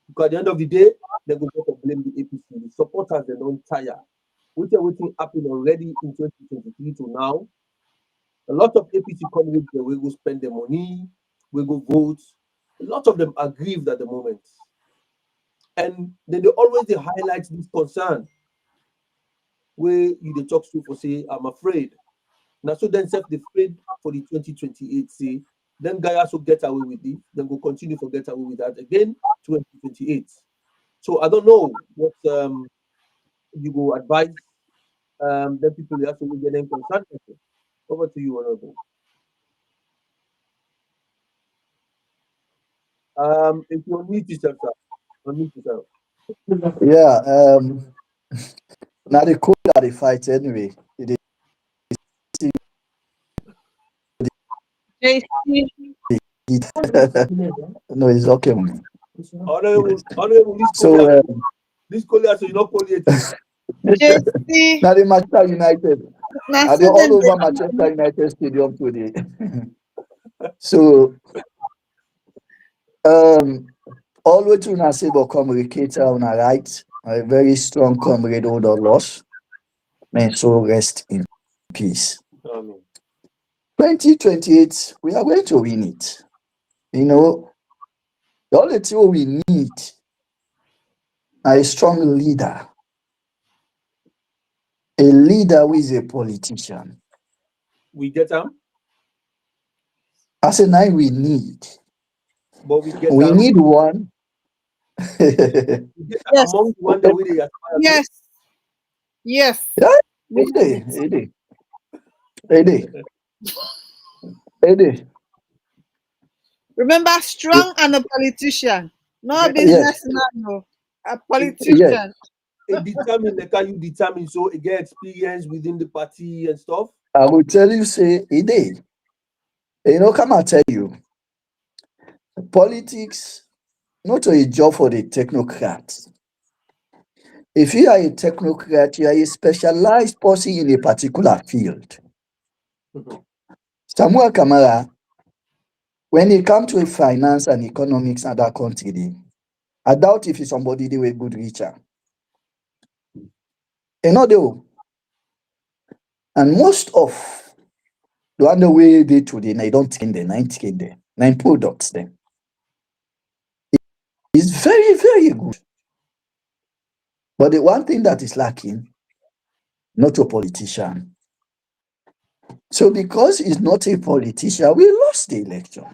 S3: Because at the end of the day, they're going to blame the APC. The supporters, they don't tire. Which everything happened already in 2023 to now. A lot of APC communities, they will go spend their money, will go vote. A lot of them are grieved at the moment. And then they highlight this concern where you talk to for say, I'm afraid. Now, so then self afraid for the 2028 say Then Gaya also get away with it. Then go continue to get away with that again 2028. So I don't know what you go advise the people that also get them concerned. Over to you, Honorable. If you unmute yourself, sir. Unmute yourself.
S5: Yeah, now the code that they fight anyway. No, it's okay.
S3: Honorable,
S5: So
S3: this Kolia, so you're not palliative.
S2: JC,
S5: now the Manchester United,
S2: now
S5: are they all
S2: student
S5: over Manchester United Stadium today? So always to una say about communicator on a right, a very strong comrade hold or loss. May so rest in peace. 2028, we are going to win it. You know, the only thing we need a strong leader, a leader who is a politician.
S3: We get them.
S5: I said, now we need.
S3: But we get
S5: We
S3: them.
S5: need one.
S2: Yes.
S3: Among the one that we aspire to.
S2: Yes. Yes.
S5: Yeah,
S2: We need it.
S5: Ede.
S2: Remember, strong and a politician, not a
S3: Yes.
S2: businessman, no, a politician.
S5: Yes.
S3: It determine like how you determine so it get experience within the party and stuff.
S5: I will tell you, say, Ede. You know, come and tell you, politics, not a job for the technocrats. If you are a technocrat, you are a specialized person in a particular field. Samuel Kamara, when it comes to finance and economics and that country, I doubt if it's somebody they were good reacher. You know, though, and most of the one the way they today, they don't think the 9 products then. It's very, very good. But the one thing that is lacking, not a politician. So because he's not a politician, we lost the election.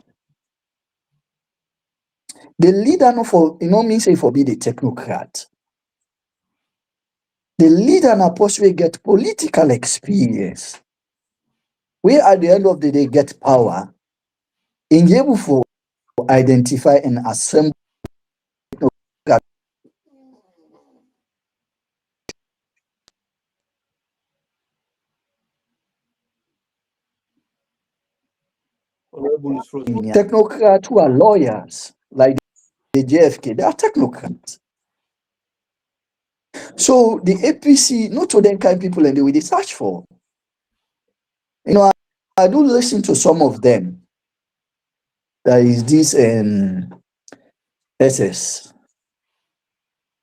S5: The leader no for means say for be the technocrat. The leader na possibly get political experience. We at the end of the day get power in able for identify and assemble technocrat. Technocrats who are lawyers, like the JFK, they are technocrats. So the APC, not to them kind people and they will search for. You know, I do listen to some of them. There is this SS.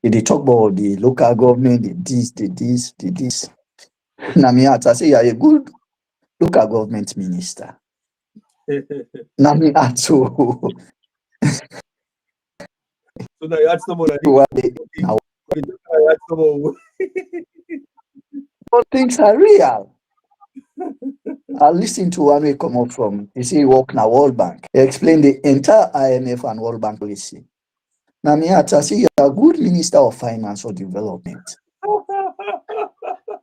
S5: They talk about the local government, the this. Namiata say you're a good local government minister. Namiato.
S3: So now you add some more.
S5: All things are real. I listened to one way come up from, you see, he work in a World Bank. He explained the entire IMF and World Bank policy. Namiata say you're a good minister of finance or development.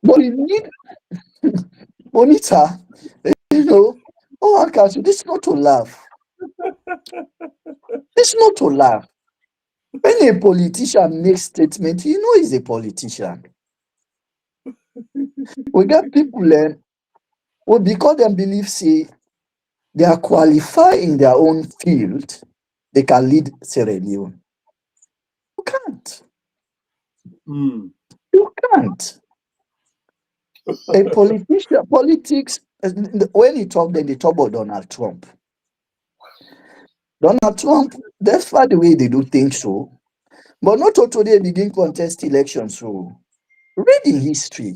S5: But you need Bonita, you know, OrWanKasu, this is not to laugh. This is not to laugh. When a politician makes statement, you know he's a politician. We got people well, because they believe, say, they are qualified in their own field, they can lead Sierra Leone. You can't. You can't. A politician, politics, when you talk, then they talk about Donald Trump. Donald Trump, that's why the way they do things so. But not all today begin contest elections. So read in history.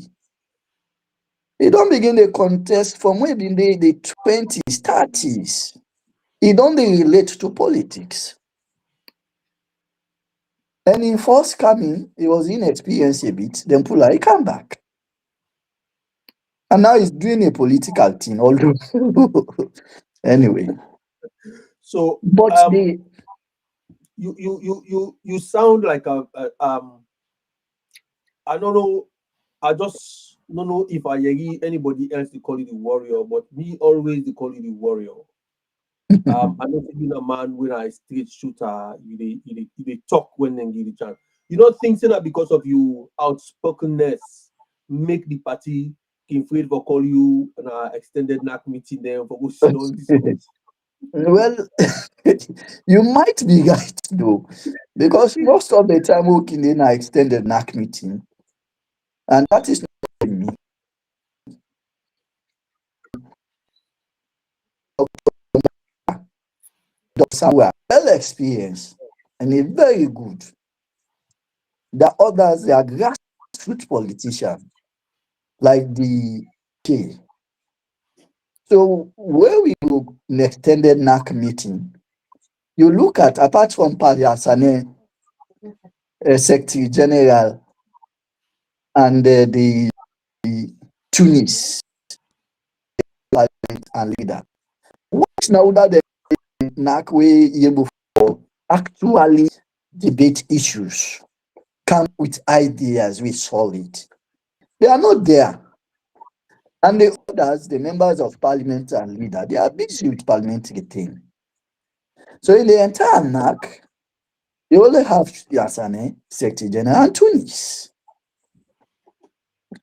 S5: They don't begin the contest from when in the 20s, 30s. It don't relate to politics. And in first coming, he was inexperienced a bit, then Pula, he come back. And now he's doing a political thing, although anyway.
S3: So
S5: But the
S3: you sound like I don't know. I just don't know if I hear anybody else to call you the warrior, but me always they call you the warrior. I know being a man when I straight shooter, you they talk when they give the chance. You not think that because of you outspokenness make the party can afraid for call you an extended knock meeting there for go sit on this house.
S5: well, you might be right though, because most of the time working in an extended NAC meeting, and that is not me. Somewhere well experienced and a very good. The others they are grassroots politicians like the K. So where we go in extended NAC meeting, you look at apart from Pariasane, Secretary General, and the Tunis and leader. What now that the NAC way able for actually debate issues, come with ideas with solid. They are not there. And the others, the members of parliament and leader, they are busy with parliamentary thing. So in the entire NAC, they only have Yasane, Secretary General, and Tunis.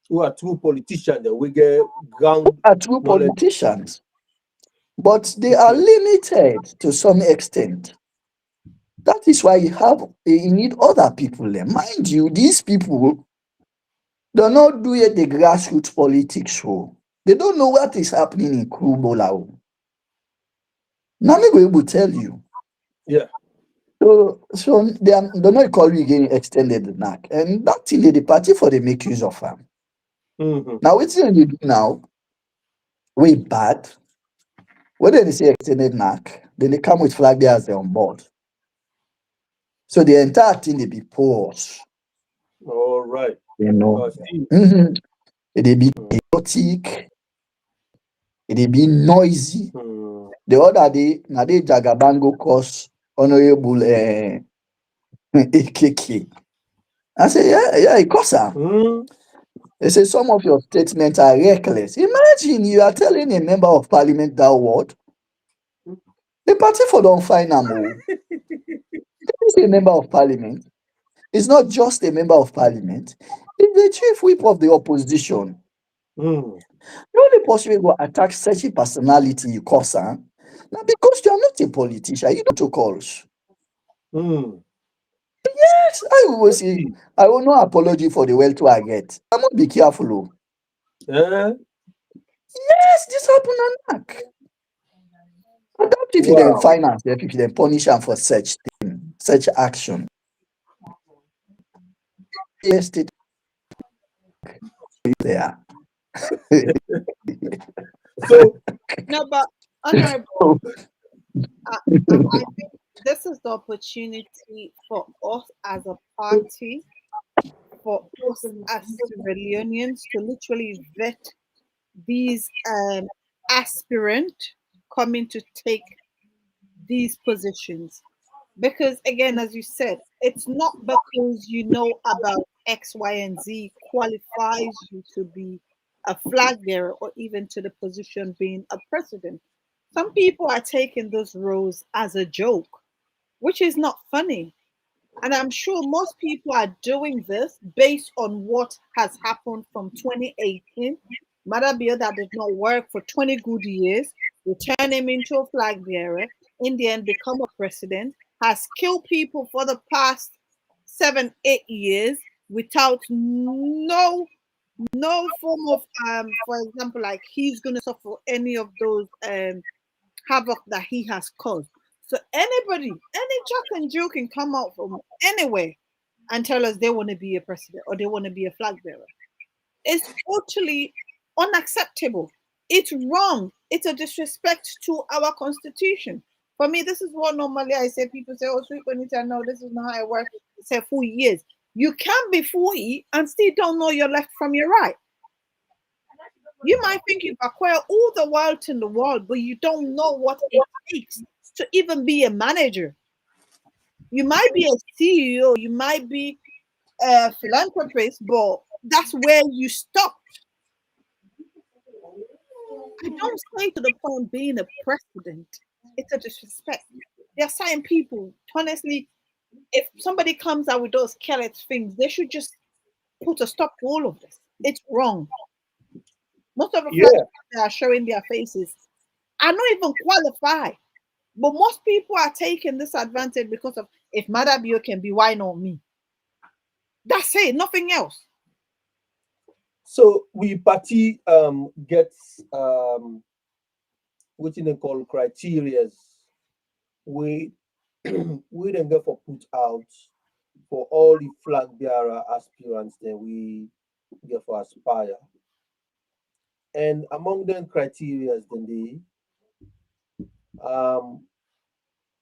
S3: Who are true politicians that we get ground
S5: Are true
S3: knowledge.
S5: politicians, but they are limited to some extent. That is why you need other people there. Mind you, these people do not do it the grassroots politics. So they don't know what is happening in Kubola. Now me go able to tell you.
S3: Yeah.
S5: So they not call you again extended the knack. And that thing the party for they make use of them.
S3: Mm-hmm.
S5: Now what's you do now? Way bad. When they say extended knack, then they come with flag bearers on board. So the entire thing they be pause.
S3: All right.
S5: You know.
S3: Steve.
S5: They be chaotic, they be noisy.
S3: Mm.
S5: The other day, now they Jagabango course Honorable AKK. I say, yeah, it costs her.
S3: Mm.
S5: They say some of your statements are reckless. Imagine you are telling a member of parliament that word. The party for don't find them. He's a member of parliament. It's not just a member of parliament. It's the chief whip of the opposition.
S3: Mm.
S5: The only person who go attack such a personality you cause her. Now because you are not a politician, you don't calls.
S3: Mm.
S5: Yes, I will say I will no apology for the wealth I get. I must be careful. Yes, this happened on knack. I doubt if you then
S3: Wow.
S5: finance them, if you then punish them for such thing, such action. Yes, it is there.
S3: So
S2: No, but Honorable, I think this is the opportunity for us as a party, for us as civilians to literally vet these aspirant coming to take these positions. Because again, as you said, it's not because you know about X, Y, and Z qualifies you to be a flag bearer or even to the position being a president. Some people are taking those roles as a joke, which is not funny. And I'm sure most people are doing this based on what has happened from 2018. Marah that did not work for 20 good years, we turn him into a flag bearer, in the end become a president, has killed people for the past 7, 8 years without no form of for example, like he's gonna suffer any of those havoc that he has caused. So anybody, any Jack and Jill can come out from anywhere and tell us they want to be a president or they want to be a flag bearer. It's totally unacceptable. It's wrong. It's a disrespect to our constitution. For me, this is what normally I say. People say, "Oh, SweetBonita, no, this is not how it works." I say, "For years, you can be 40 and still don't know your left from your right." You might think you've acquired all the wealth in the world, but you don't know what it takes to even be a manager. You might be a CEO, you might be a philanthropist, but that's where you stop. I don't say to the point being a president. It's a disrespect. There are certain people, honestly, if somebody comes out with those careless things, they should just put a stop to all of this. It's wrong. Most of the flags
S3: Yeah.
S2: that are showing their faces are not even qualified. But most people are taking this advantage because of if Madabio can be, why not me? That's it, nothing else.
S3: So we party gets what they call criterias. We we then get for put out for all the flag bearer aspirants that we get for aspire. And among them criterias then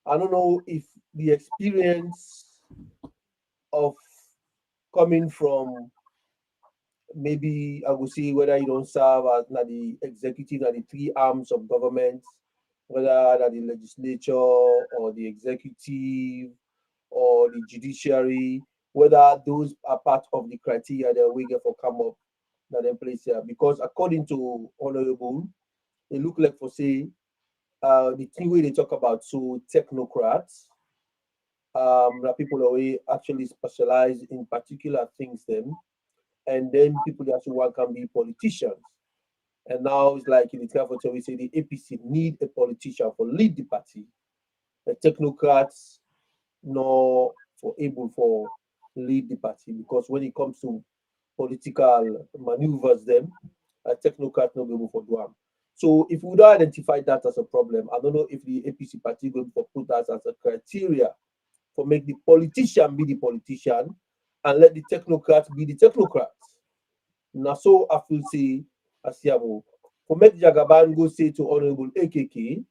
S3: I don't know if the experience of coming from maybe I would say whether you don't serve as na the executive or the three arms of government, whether that the legislature or the executive or the judiciary, whether those are part of the criteria that we get for come up that in place here. Because according to Honorable, it look like for say the thing where they talk about so technocrats, that people are actually specialize in particular things them, and then people that actually want can be politicians. And now it's like in the time for we say the APC need a politician for lead the party. The technocrats not for able for lead the party because when it comes to political maneuvers, them a technocrat not be able for do am. So if we don't identify that as a problem, I don't know if the APC party going to put that as a criteria for make the politician be the politician and let the technocrat be the technocrat. Now so I feel say Asiamo for make Jagaban go say to Honorable AKK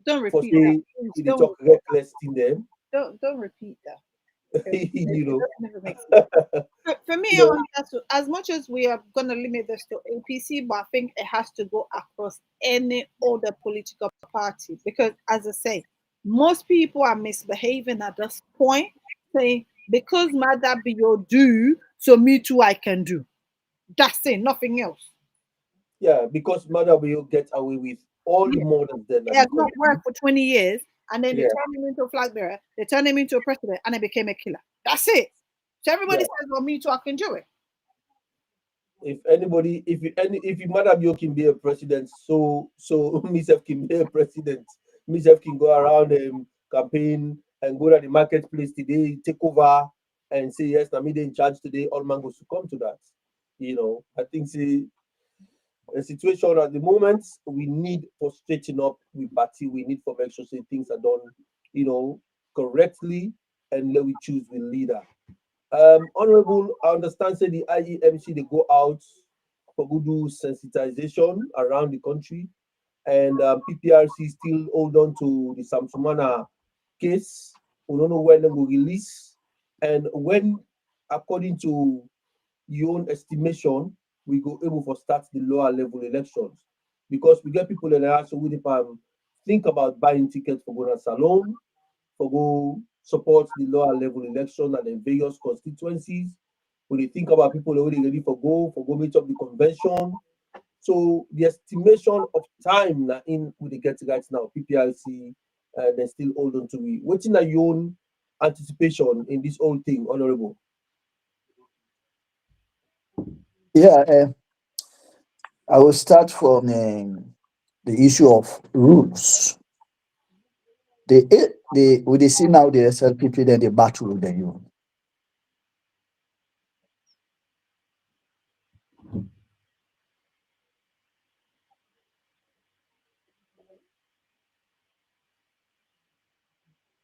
S2: Don't
S3: for
S2: repeat that.
S3: say
S2: Please,
S3: they talk reckless in them,
S2: don't repeat that.
S3: you know,
S2: That never makes for me,
S3: you know,
S2: as much as we are going to limit this to APC, but I think it has to go across any other political party because, as I say, most people are misbehaving at this point, saying because Mother be your do, so me too I can do. That's it, nothing else.
S3: yeah, because mother will get away with all the
S2: Yeah.
S3: murders then
S2: It
S3: at the
S2: has not
S3: country.
S2: worked for 20 years, and then they
S3: Yeah,
S2: turned him into a flag bearer, they turned him into a president, and he became a killer. That's it. So everybody
S3: yeah.
S2: says, well, me too, I can do it.
S3: If anybody, if you mother you can be a president, so myself can be a president. Myself can go around campaign and go to the marketplace today, take over and say yes, I'm in charge today. All man goes to come to that. You know, I think see a situation at the moment we need for straighten up with party. We need for make sure say things are done, you know, correctly, and let we choose the leader. Honorable, I understand say the IEMC they go out for good do sensitization around the country, and PPRC still hold on to the Samsumana case. We don't know when they will release, and when, according to your own estimation, we go able for start the lower level elections because we get people that are also with think about buying tickets for going to salon, for go support the lower level election and the various constituencies. When they think about people already ready for go meet up the convention. So the estimation of time na in with the get right now, PPRC, they still hold on to it. What's in your own anticipation in this whole thing, Honorable?
S5: Yeah, I will start from the issue of rules. We see now the SLPP, then the battle with the youth.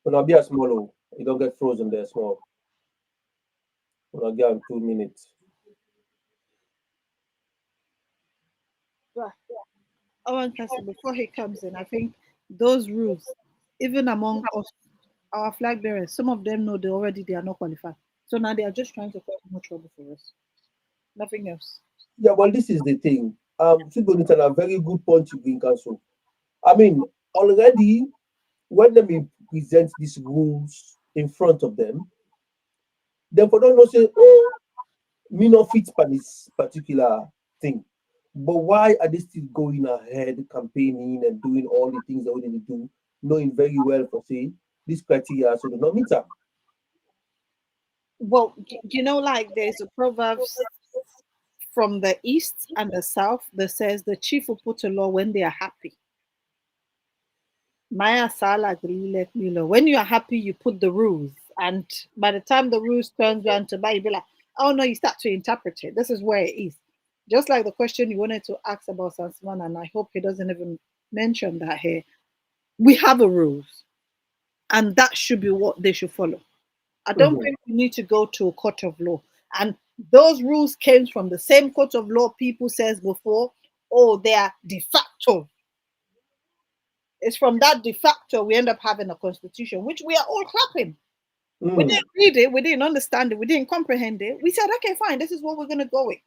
S3: When I be a small, oh, you don't get frozen there small. When I get 2 minutes.
S2: Right. OrWanKasu, before he comes in, I think those rules, even among us, our flag bearers, some of them know they are not qualified. So now they are just trying to cause more trouble for us. Nothing else.
S3: Yeah, well, this is the thing. SweetBonita, a very good point you bring, Council. I mean, already when they present these rules in front of them, then for them not say, oh, me not fit for this particular thing. But why are they still going ahead campaigning and doing all the things they want to do, knowing very well for say this criteria so they not meet them?
S2: Well, like there's a proverbs from the east and the south that says the chief will put a law when they are happy. Maya Sala let me know. When you are happy, you put the rules. And by the time the rules turns around to buy, you be like, oh no, you start to interpret it. This is where it is. Just like the question you wanted to ask about Sansman, and I hope he doesn't even mention that here. We have a rules, and that should be what they should follow. I don't think we need to go to a court of law. And those rules came from the same court of law people says before, oh, they are de facto. It's from that de facto we end up having a constitution, which we are all clapping. We didn't read it, we didn't understand it, we didn't comprehend it. We said, okay, fine, this is what we're going to go with.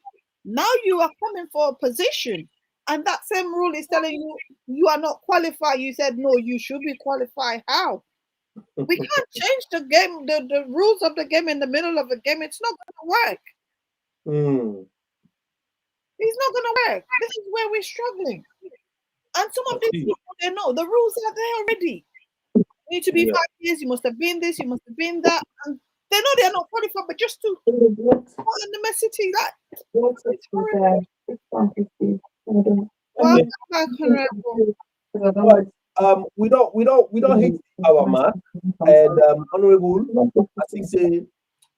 S2: Now you are coming for a position, and that same rule is telling you you are not qualified. You said, no, you should be qualified. How? We can't change the game, the rules of the game in the middle of a game. It's not going to work. It's not going to work. This is where we're struggling. And some of these people, they know the rules are there already. You need to be 5 years, you must have been this, you must have been that. And they know they're not qualified, but just to put in the messaging that it's horrible. Welcome back, Honorable.
S3: We don't hate our man, and Honorable, I think say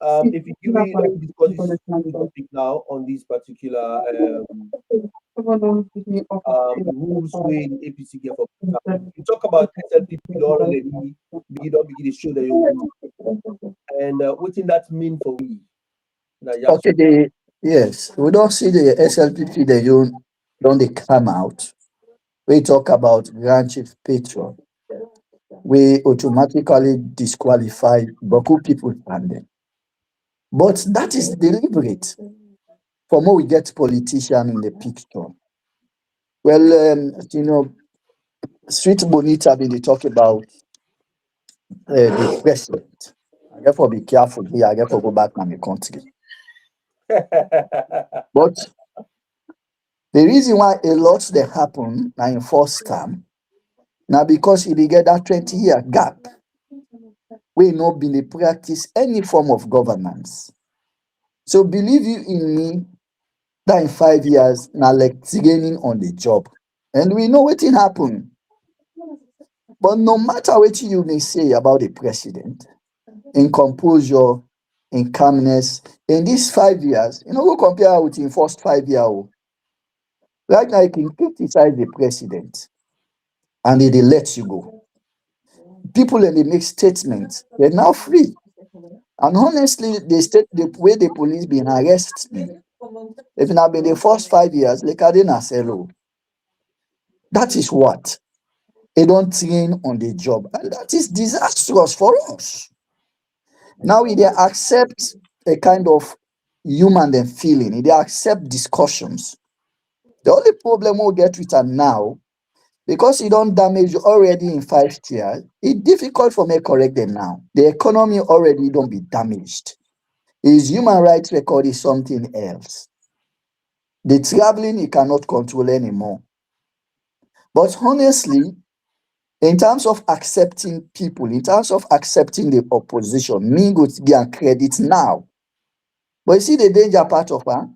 S3: if you give me discuss this topic now on this particular rules way the APC get for you talk about SLPP already, you don't begin to show that you and what in that mean for we?
S5: Okay, yes, we don't see the SLPP, don't they come out. We talk about Grand Chief Patron. We automatically disqualify Boku people standing. But that is deliberate. For more we get politician in the picture. Well, SweetBonita been they talk about the president. I therefore be careful here. I therefore go back to my country. But the reason why a lot they happen now in first term, now because he get that 20-year gap, we not been practice any form of governance. So believe you in me, that in 5 years, now like training on the job. And we know what happen. But no matter what you may say about the president, in composure, in calmness, in these 5 years, we compare with in first 5 years. Right now, you can criticize the president and they let you go. People and they make statements, they're now free. And honestly, the way the police been arrest me. If it had been the first 5 years, like I didn't say hello. That is what? They don't train on the job. And that is disastrous for us. Now, if they accept a kind of human and feeling, if they accept discussions, the only problem we'll get with it now, because you don't damage already in 5 years, it's difficult for me to correct them now. The economy already don't be damaged. His human rights record is something else. The traveling he cannot control anymore. But honestly, in terms of accepting people, in terms of accepting the opposition, me go to get credit now. But you see the danger part of her?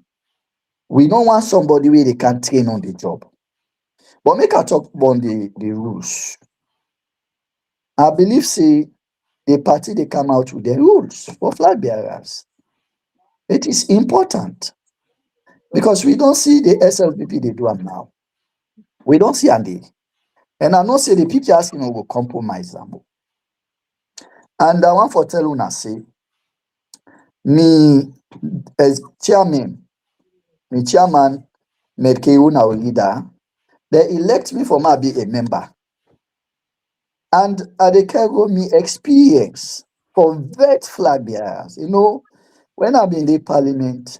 S5: We don't want somebody where they can train on the job. But make I talk about the rules. I believe, say, the party they come out with the rules for flag bearers. It is important. Because we don't see the SLPP they do them now. We don't see Andy. And I know say the PPRC will compromise them. And I want for tell una say, me as chairman, Medkeuna leader, they elect me for my be a member. And they carry me experience for vet flag bearers. When I'm in the parliament,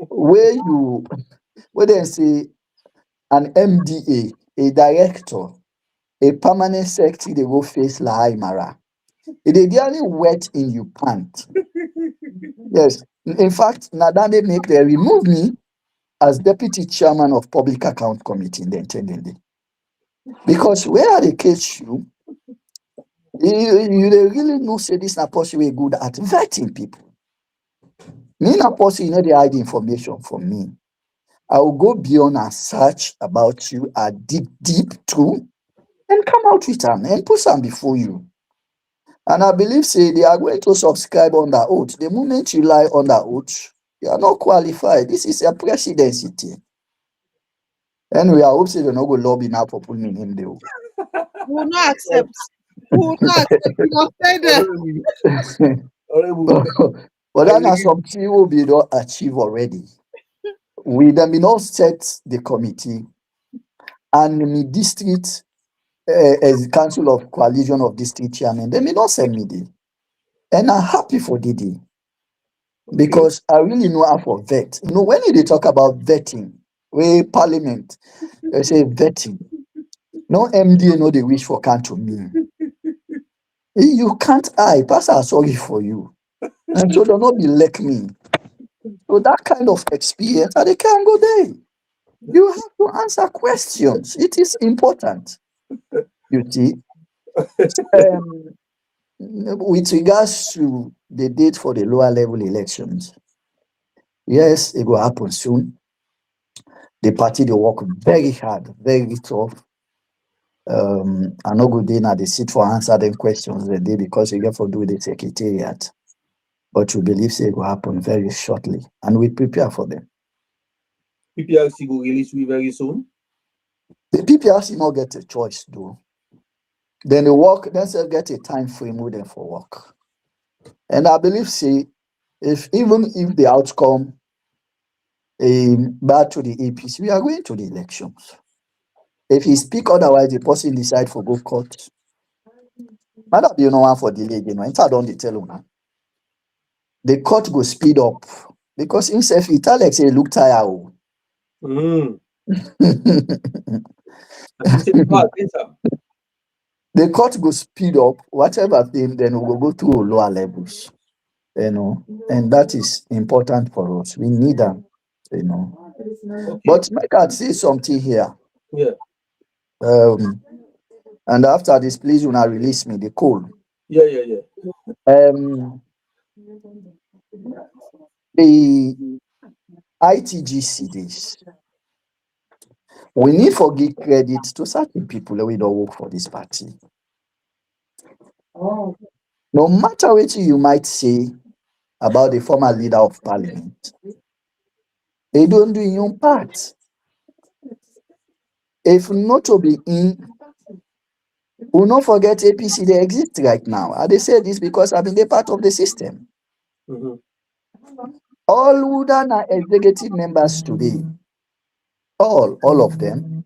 S5: where Where they say an MDA, a director, a permanent secretary, they go face Lahai Marah. It is nearly wet in your pant. Yes. In fact, Nadane make they remove me as deputy chairman of public account committee in the intended. Because where are the case you dey really know say this na person wey good at vetting people. Me na person, you know, they hide information from me. I will go beyond and search about you, I dig deep through and come out with them and put them before you. And I believe say they are going to subscribe under oath. The moment you lie under oath, you are not qualified. This is a presidency thing. Anyway, I hope say they not go lobby now for putting me in there.
S2: We will not accept. We will not accept. You offended.
S5: But that is something we will be not achieve already. We then be not set the committee and me district as council of coalition of district chairman, they may not send me there. And I'm happy for Didi because I really know how for vet. You know, when they talk about vetting, we parliament, they say vetting. No MD, no, they wish for can't mean. You can't pass are sorry for you. And so they'll not be like me. So that kind of experience, they can't go there. You have to answer questions. It is important. You see. With regards to the date for the lower level elections, yes, it will happen soon. The party they work very hard, very tough. I no good day now they sit for answer them questions the day because you get for do the secretariat. But we believe say it will happen very shortly, and we prepare for them.
S3: PPRC will release we very soon.
S5: The PPRC not get a choice though. Then they work, then they get a time frame with them for work. And I believe say even if the outcome bad to the APC, we are going to the elections. If he speak otherwise, the person decide for go court. Might not be no one for delay again. I don't tell you now. The court go speed up because himself he tell like say look tired. The court go speed up whatever thing, then we will go to lower levels, you know, and that is important for us. We need them, you know. Okay. But make I say something here.
S3: Yeah.
S5: And after this, please do not release me the call.
S3: Yeah.
S5: The ITGC this. We need to give credit to certain people that we don't work for this party. No matter what you might say about the former leader of parliament, they don't do your part. If not to be in, we'll not forget APC, they exist right now. And they say this because I've been a part of the system. All who are executive members today, all of them,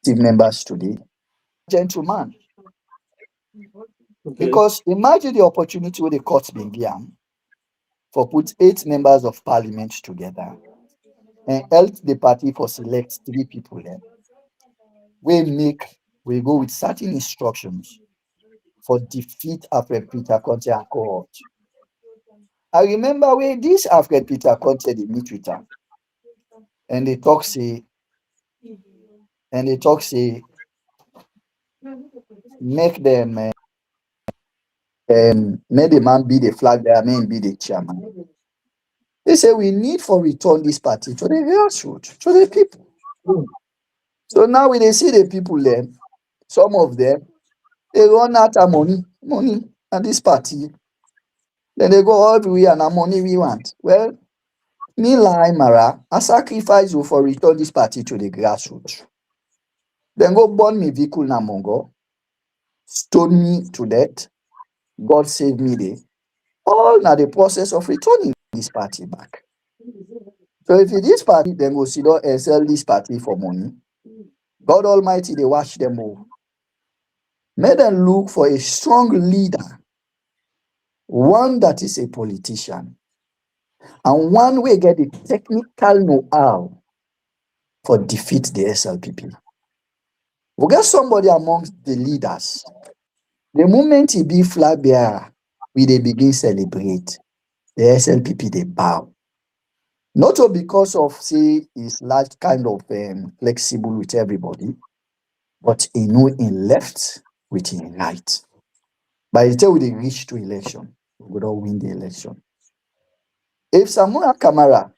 S5: members today, gentlemen. Okay. Because imagine the opportunity where the courts been given for put 8 members of parliament together and help the party for select 3 people then. We go with certain instructions for defeat Alfred Peter Conte and cohort. I remember where this Alfred Peter Conte they meet with them and they talk say make them make the man be the flag bearer, man be the chairman. They say we need for return this party to the grassroots, to the people. So now when they see the people there, some of them, they run out of money at this party. Then they go all the way and the money we want. Well, me Lahai Marah, I sacrifice you for return this party to the grassroots. Then go burn me vehicle na Mongo, stone me to death. God save me there. All now the process of returning this party back. So if it is party, then go sit down and sell this party for money. God Almighty, they watch them all. Make them look for a strong leader, one that is a politician, And one way get the technical know-how for defeat the SLPP. We get somebody amongst the leaders. The moment he be flag bearer, we they begin celebrate. The SLPP they bow. Not all because of say his large kind of flexible with everybody, but he know in left with in right. By the time we reach to election, we don't win the election. If Samuel Kamara,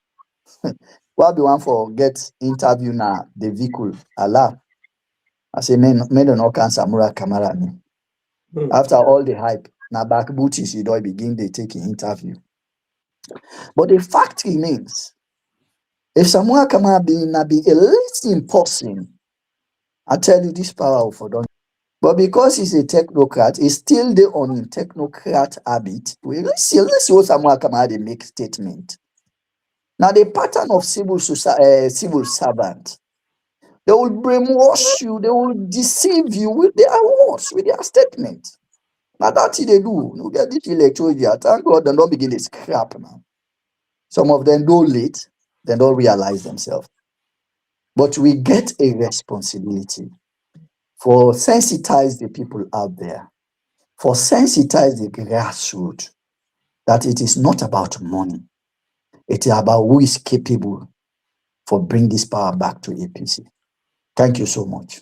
S5: what be one for get interview now, the vehicle, Allah, I say, men do not can Samuel Kamara me. After all the hype, now back booties, you don't begin they take an interview. But the fact remains, if Samuel Kamara be a listening person, I tell you this power for don't. But because he's a technocrat, he's still there on him technocrat habit. Let's see what Samuel Kamara they make statement. Now the pattern of civil servant, they will brainwash you, they will deceive you with their words, with their statement. Now that's what they do. You get this electoral year. Thank God they don't begin to scrap now. Some of them go late, they don't realize themselves. But we get a responsibility for sensitize the people out there, for sensitize the grassroots, that it is not about money. It is about who is capable for bring this power back to APC. Thank you so much.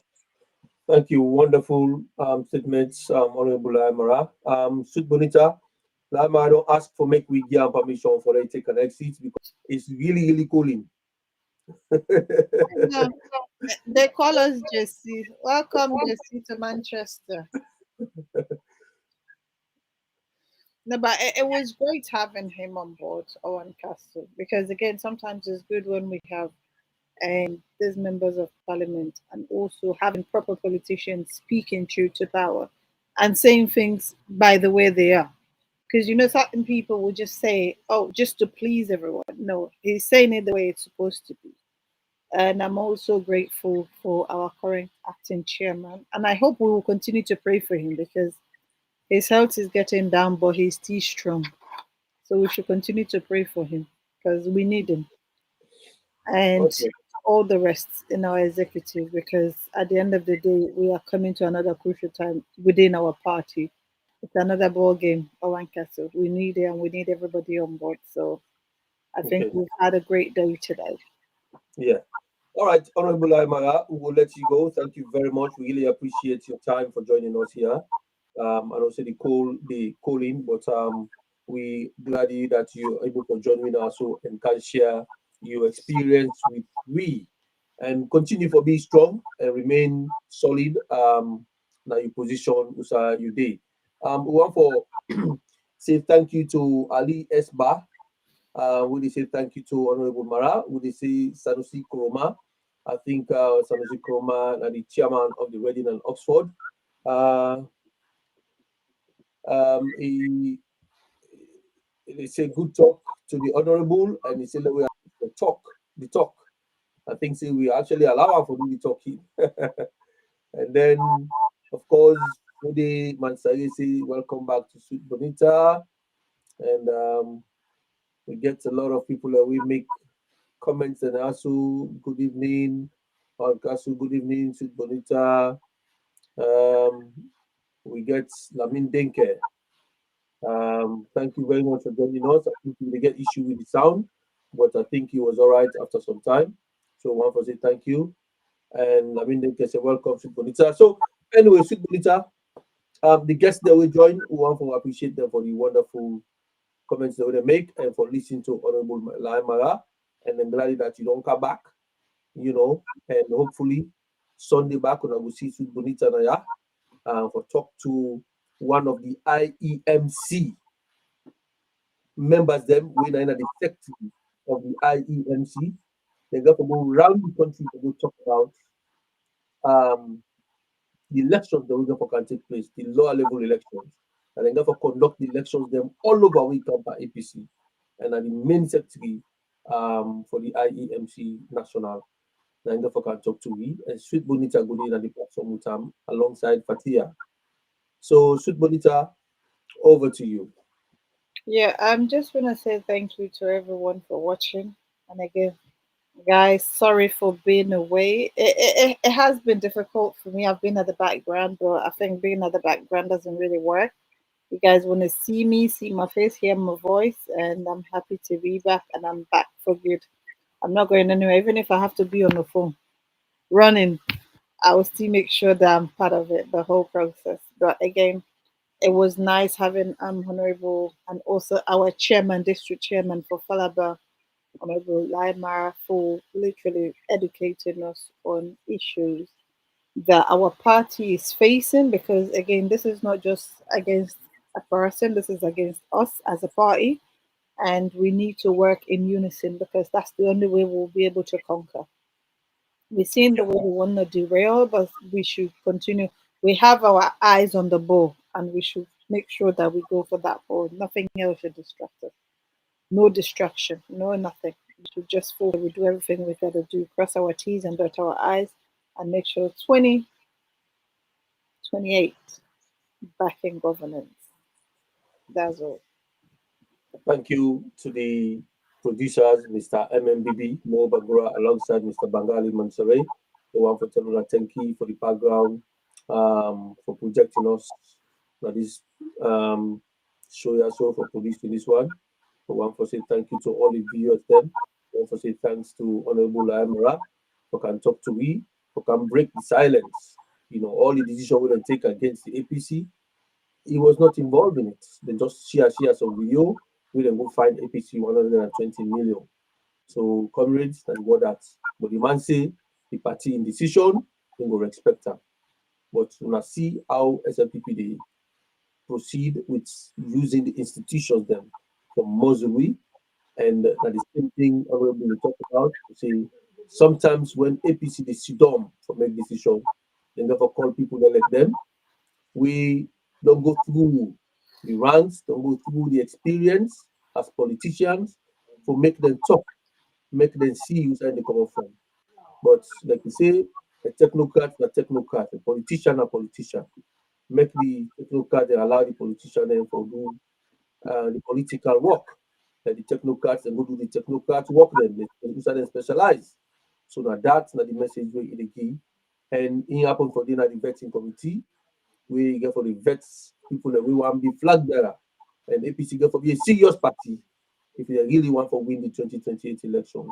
S3: Thank you. Wonderful statements, Honorable Marah. SweetBonita, I don't ask for make we give permission for them to take an exit because it's really, really cooling.
S2: No, they call us Jesse. Welcome, Jesse, to Manchester. No, but it was great having him on board, OrWanKasu, because again, sometimes it's good when we have these members of parliament and also having proper politicians speaking truth to power and saying things by the way they are. Because certain people will just say, oh, just to please everyone. No, he's saying it the way it's supposed to be. And I'm also grateful for our current acting chairman. And I hope we will continue to pray for him because his health is getting down, but he's still strong. So we should continue to pray for him because we need him. And
S3: Okay.
S2: all the rest in our executive, because at the end of the day, we are coming to another crucial time within our party. It's another ball game, OrWanKasu. We need it and we need everybody on board. So I think
S3: Okay.
S2: we've had a great day today.
S3: Yeah. All right, Honorable Marah, we will let you go. Thank you very much. We really appreciate your time for joining us here. And also the call in, but we glad that you're able to join me now so and can share your experience with we and continue for being strong and remain solid now your position you day. We want for say thank you to Ali Esba. Would they say thank you to Honorable Marah? Would they say Sanusi Koroma? I think Sanusi Koroma and the chairman of the Reading and Oxford. He say good talk to the honorable, and he said that we have the talk. I think say we actually allow her for the talking, and then of course today Mansari say welcome back to SweetBonita, and we get a lot of people that we make comments and also good evening, OrWanKasu, good evening, SweetBonita. We get Lamin Denke. Thank you very much for joining us. I think we get issue with the sound, but I think he was all right after some time. So one for say thank you. And Lamin Denke say welcome, SweetBonita. So anyway, SweetBonita, the guests that will join, we want to appreciate them for the wonderful comments that they make and for listening to Honorable Lahai Marah. And I'm glad that you don't come back, and hopefully Sunday back when I will see SweetBonita Naya for talk to one of the IEMC members, them when in the secretary of the IEMC. They got to go around the country to go talk about the elections that we going can take place, the lower level elections. And they got to conduct the elections them all over we come by APC. And the main secretary for the IEMC national. And they can talk to me and SweetBonita go in at the platform with them alongside Fatia. So SweetBonita, over to you.
S2: Yeah, I'm just gonna say thank you to everyone for watching. And again, guys, sorry for being away. It has been difficult for me. I've been at the background, but I think being at the background doesn't really work. You guys want to see me, see my face, hear my voice, and I'm happy to be back. And I'm back for good. I'm not going anywhere, even if I have to be on the phone running. I will still make sure that I'm part of it, the whole process. But again, it was nice having Honorable and also our chairman, district chairman for Falaba, Honorable Marah, for literally educating us on issues that our party is facing. Because again, this is not just against a person, this is against us as a party. And we need to work in unison because that's the only way we'll be able to conquer. We're seeing the way we want to derail, but we should continue. We have our eyes on the ball, and we should make sure that we go for that ball. Nothing else should distract us. No distraction, no nothing. We should just focus. We do everything we got to do. Cross our T's and dot our I's, and make sure 2028 back in governance. That's all.
S3: Thank you to the producers, Mr. MMBB, Mo Bagura, alongside Mr. Bangali Mansare, the one for Telula Tenki for the background, for projecting us. Now this show also for producing this one. I want to say thank you to all the viewers then. I want to say thanks to Honorable Marah who can talk to we, who can break the silence. You know, all the decisions we take against the APC, he was not involved in it. They just share some video. We then go find APC 120 million. So comrades, and what that. But the man say the party in decision, they will respect her. But when I see how SLPP they proceed with using the institutions them from Mosuri, and that the same thing Honorable will talk about. Say sometimes when APC they sit down for make decision, they never call people that like them. We don't go through the ranks, don't go through the experience as politicians to make them talk, make them see where they come from. But like we say, a technocrat, a politician, a politician. Make the technocrat, they allow the politician then to do the political work. Like the technocrats, they go do the technocrat work, then they specialize. So now that's not the message we the key. And it happened for dinner the vetting committee. We get for the vets people that we want to be flag bearer. And APC get for be a serious party if they really want to win the 2028 elections.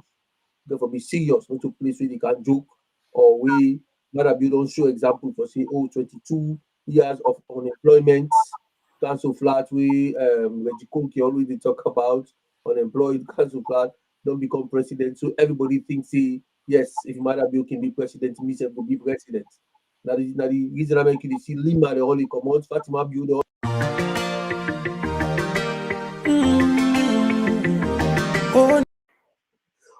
S3: Get for be serious, not to place where they can joke or we not you don't show example for say 22 years of unemployment, cancel flat we Reggie Konki always they talk about unemployed, cancel flat, don't become president. So everybody thinks say yes, if Madabio can be president, himself will be president. That is the reason I make you see Lima the only command Fatima build the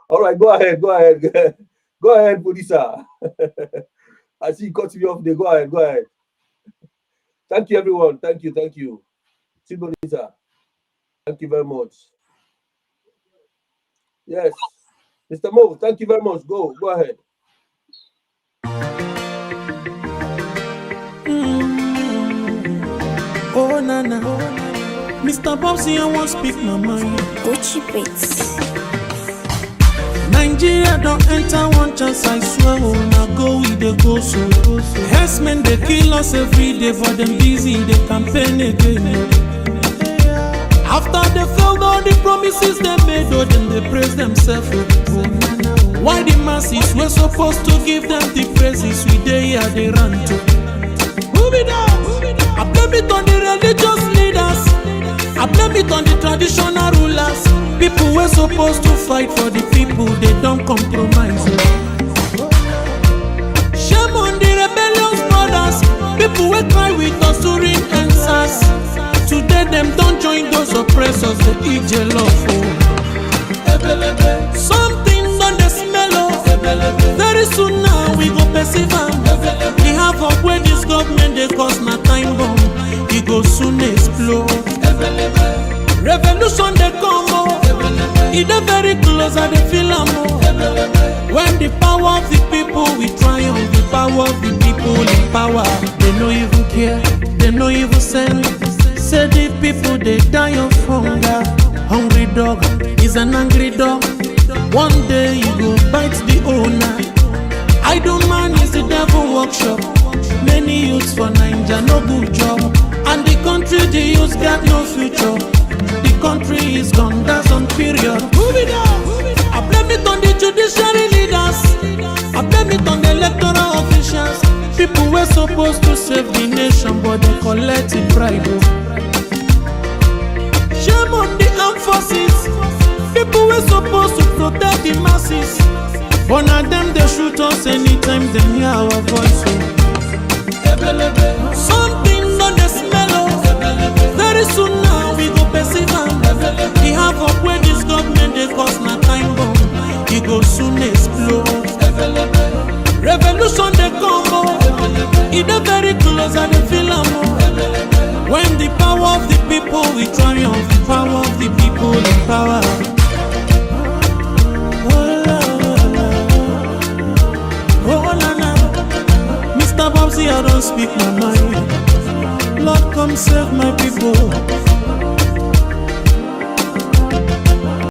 S3: All right, go ahead, go ahead, producer. I see you cut me off there. Go ahead. Thank you, everyone. Thank you. SweetBonita, thank you very much. Yes, Mr. Mo, thank you very much. Go ahead.
S1: Oh, Nana. Mr. Bobsy, I want to speak my mind.
S6: Gucci Beats.
S1: Nigeria don't enter one chance, I swear. Oh, now go with the go so. Herdsmen, they kill us every day, but them busy, they campaign again. After they failed all the promises they made, oh, then they praise themselves. Why the masses were supposed to give them the praises we they here they run to? Move it down. I blame it on the religious leaders. I blame it on the traditional rulers. People were supposed to fight for the people, they don't compromise. Shame on the rebellious brothers. People will cry with us during answers. Today them don't join those oppressors, they eat jollof. Something on the smell of. Very soon now we go perceive. We have up where this government they cause na time bomb. It go soon explode. Revolution they come oh. It is very close and they feel when the power of the people we triumph, the power of the people in power. They no even care, they no even send. say the people they die of hunger. Hungry dog is an angry dog. One day you go bite the owner. Idle man is the devil workshop. Many youths for Nigeria no good job, and the country the youths got no future. The country is gone, that's on period. Move it on. I blame it on the judiciary leaders. I blame it on the electoral officials. People were supposed to save the nation, but they collect it bribe. Shame on the armed forces. People were supposed to protect the masses, but now them they shoot us anytime they hear our voice. Something on the smell of. Very soon now we go perceive.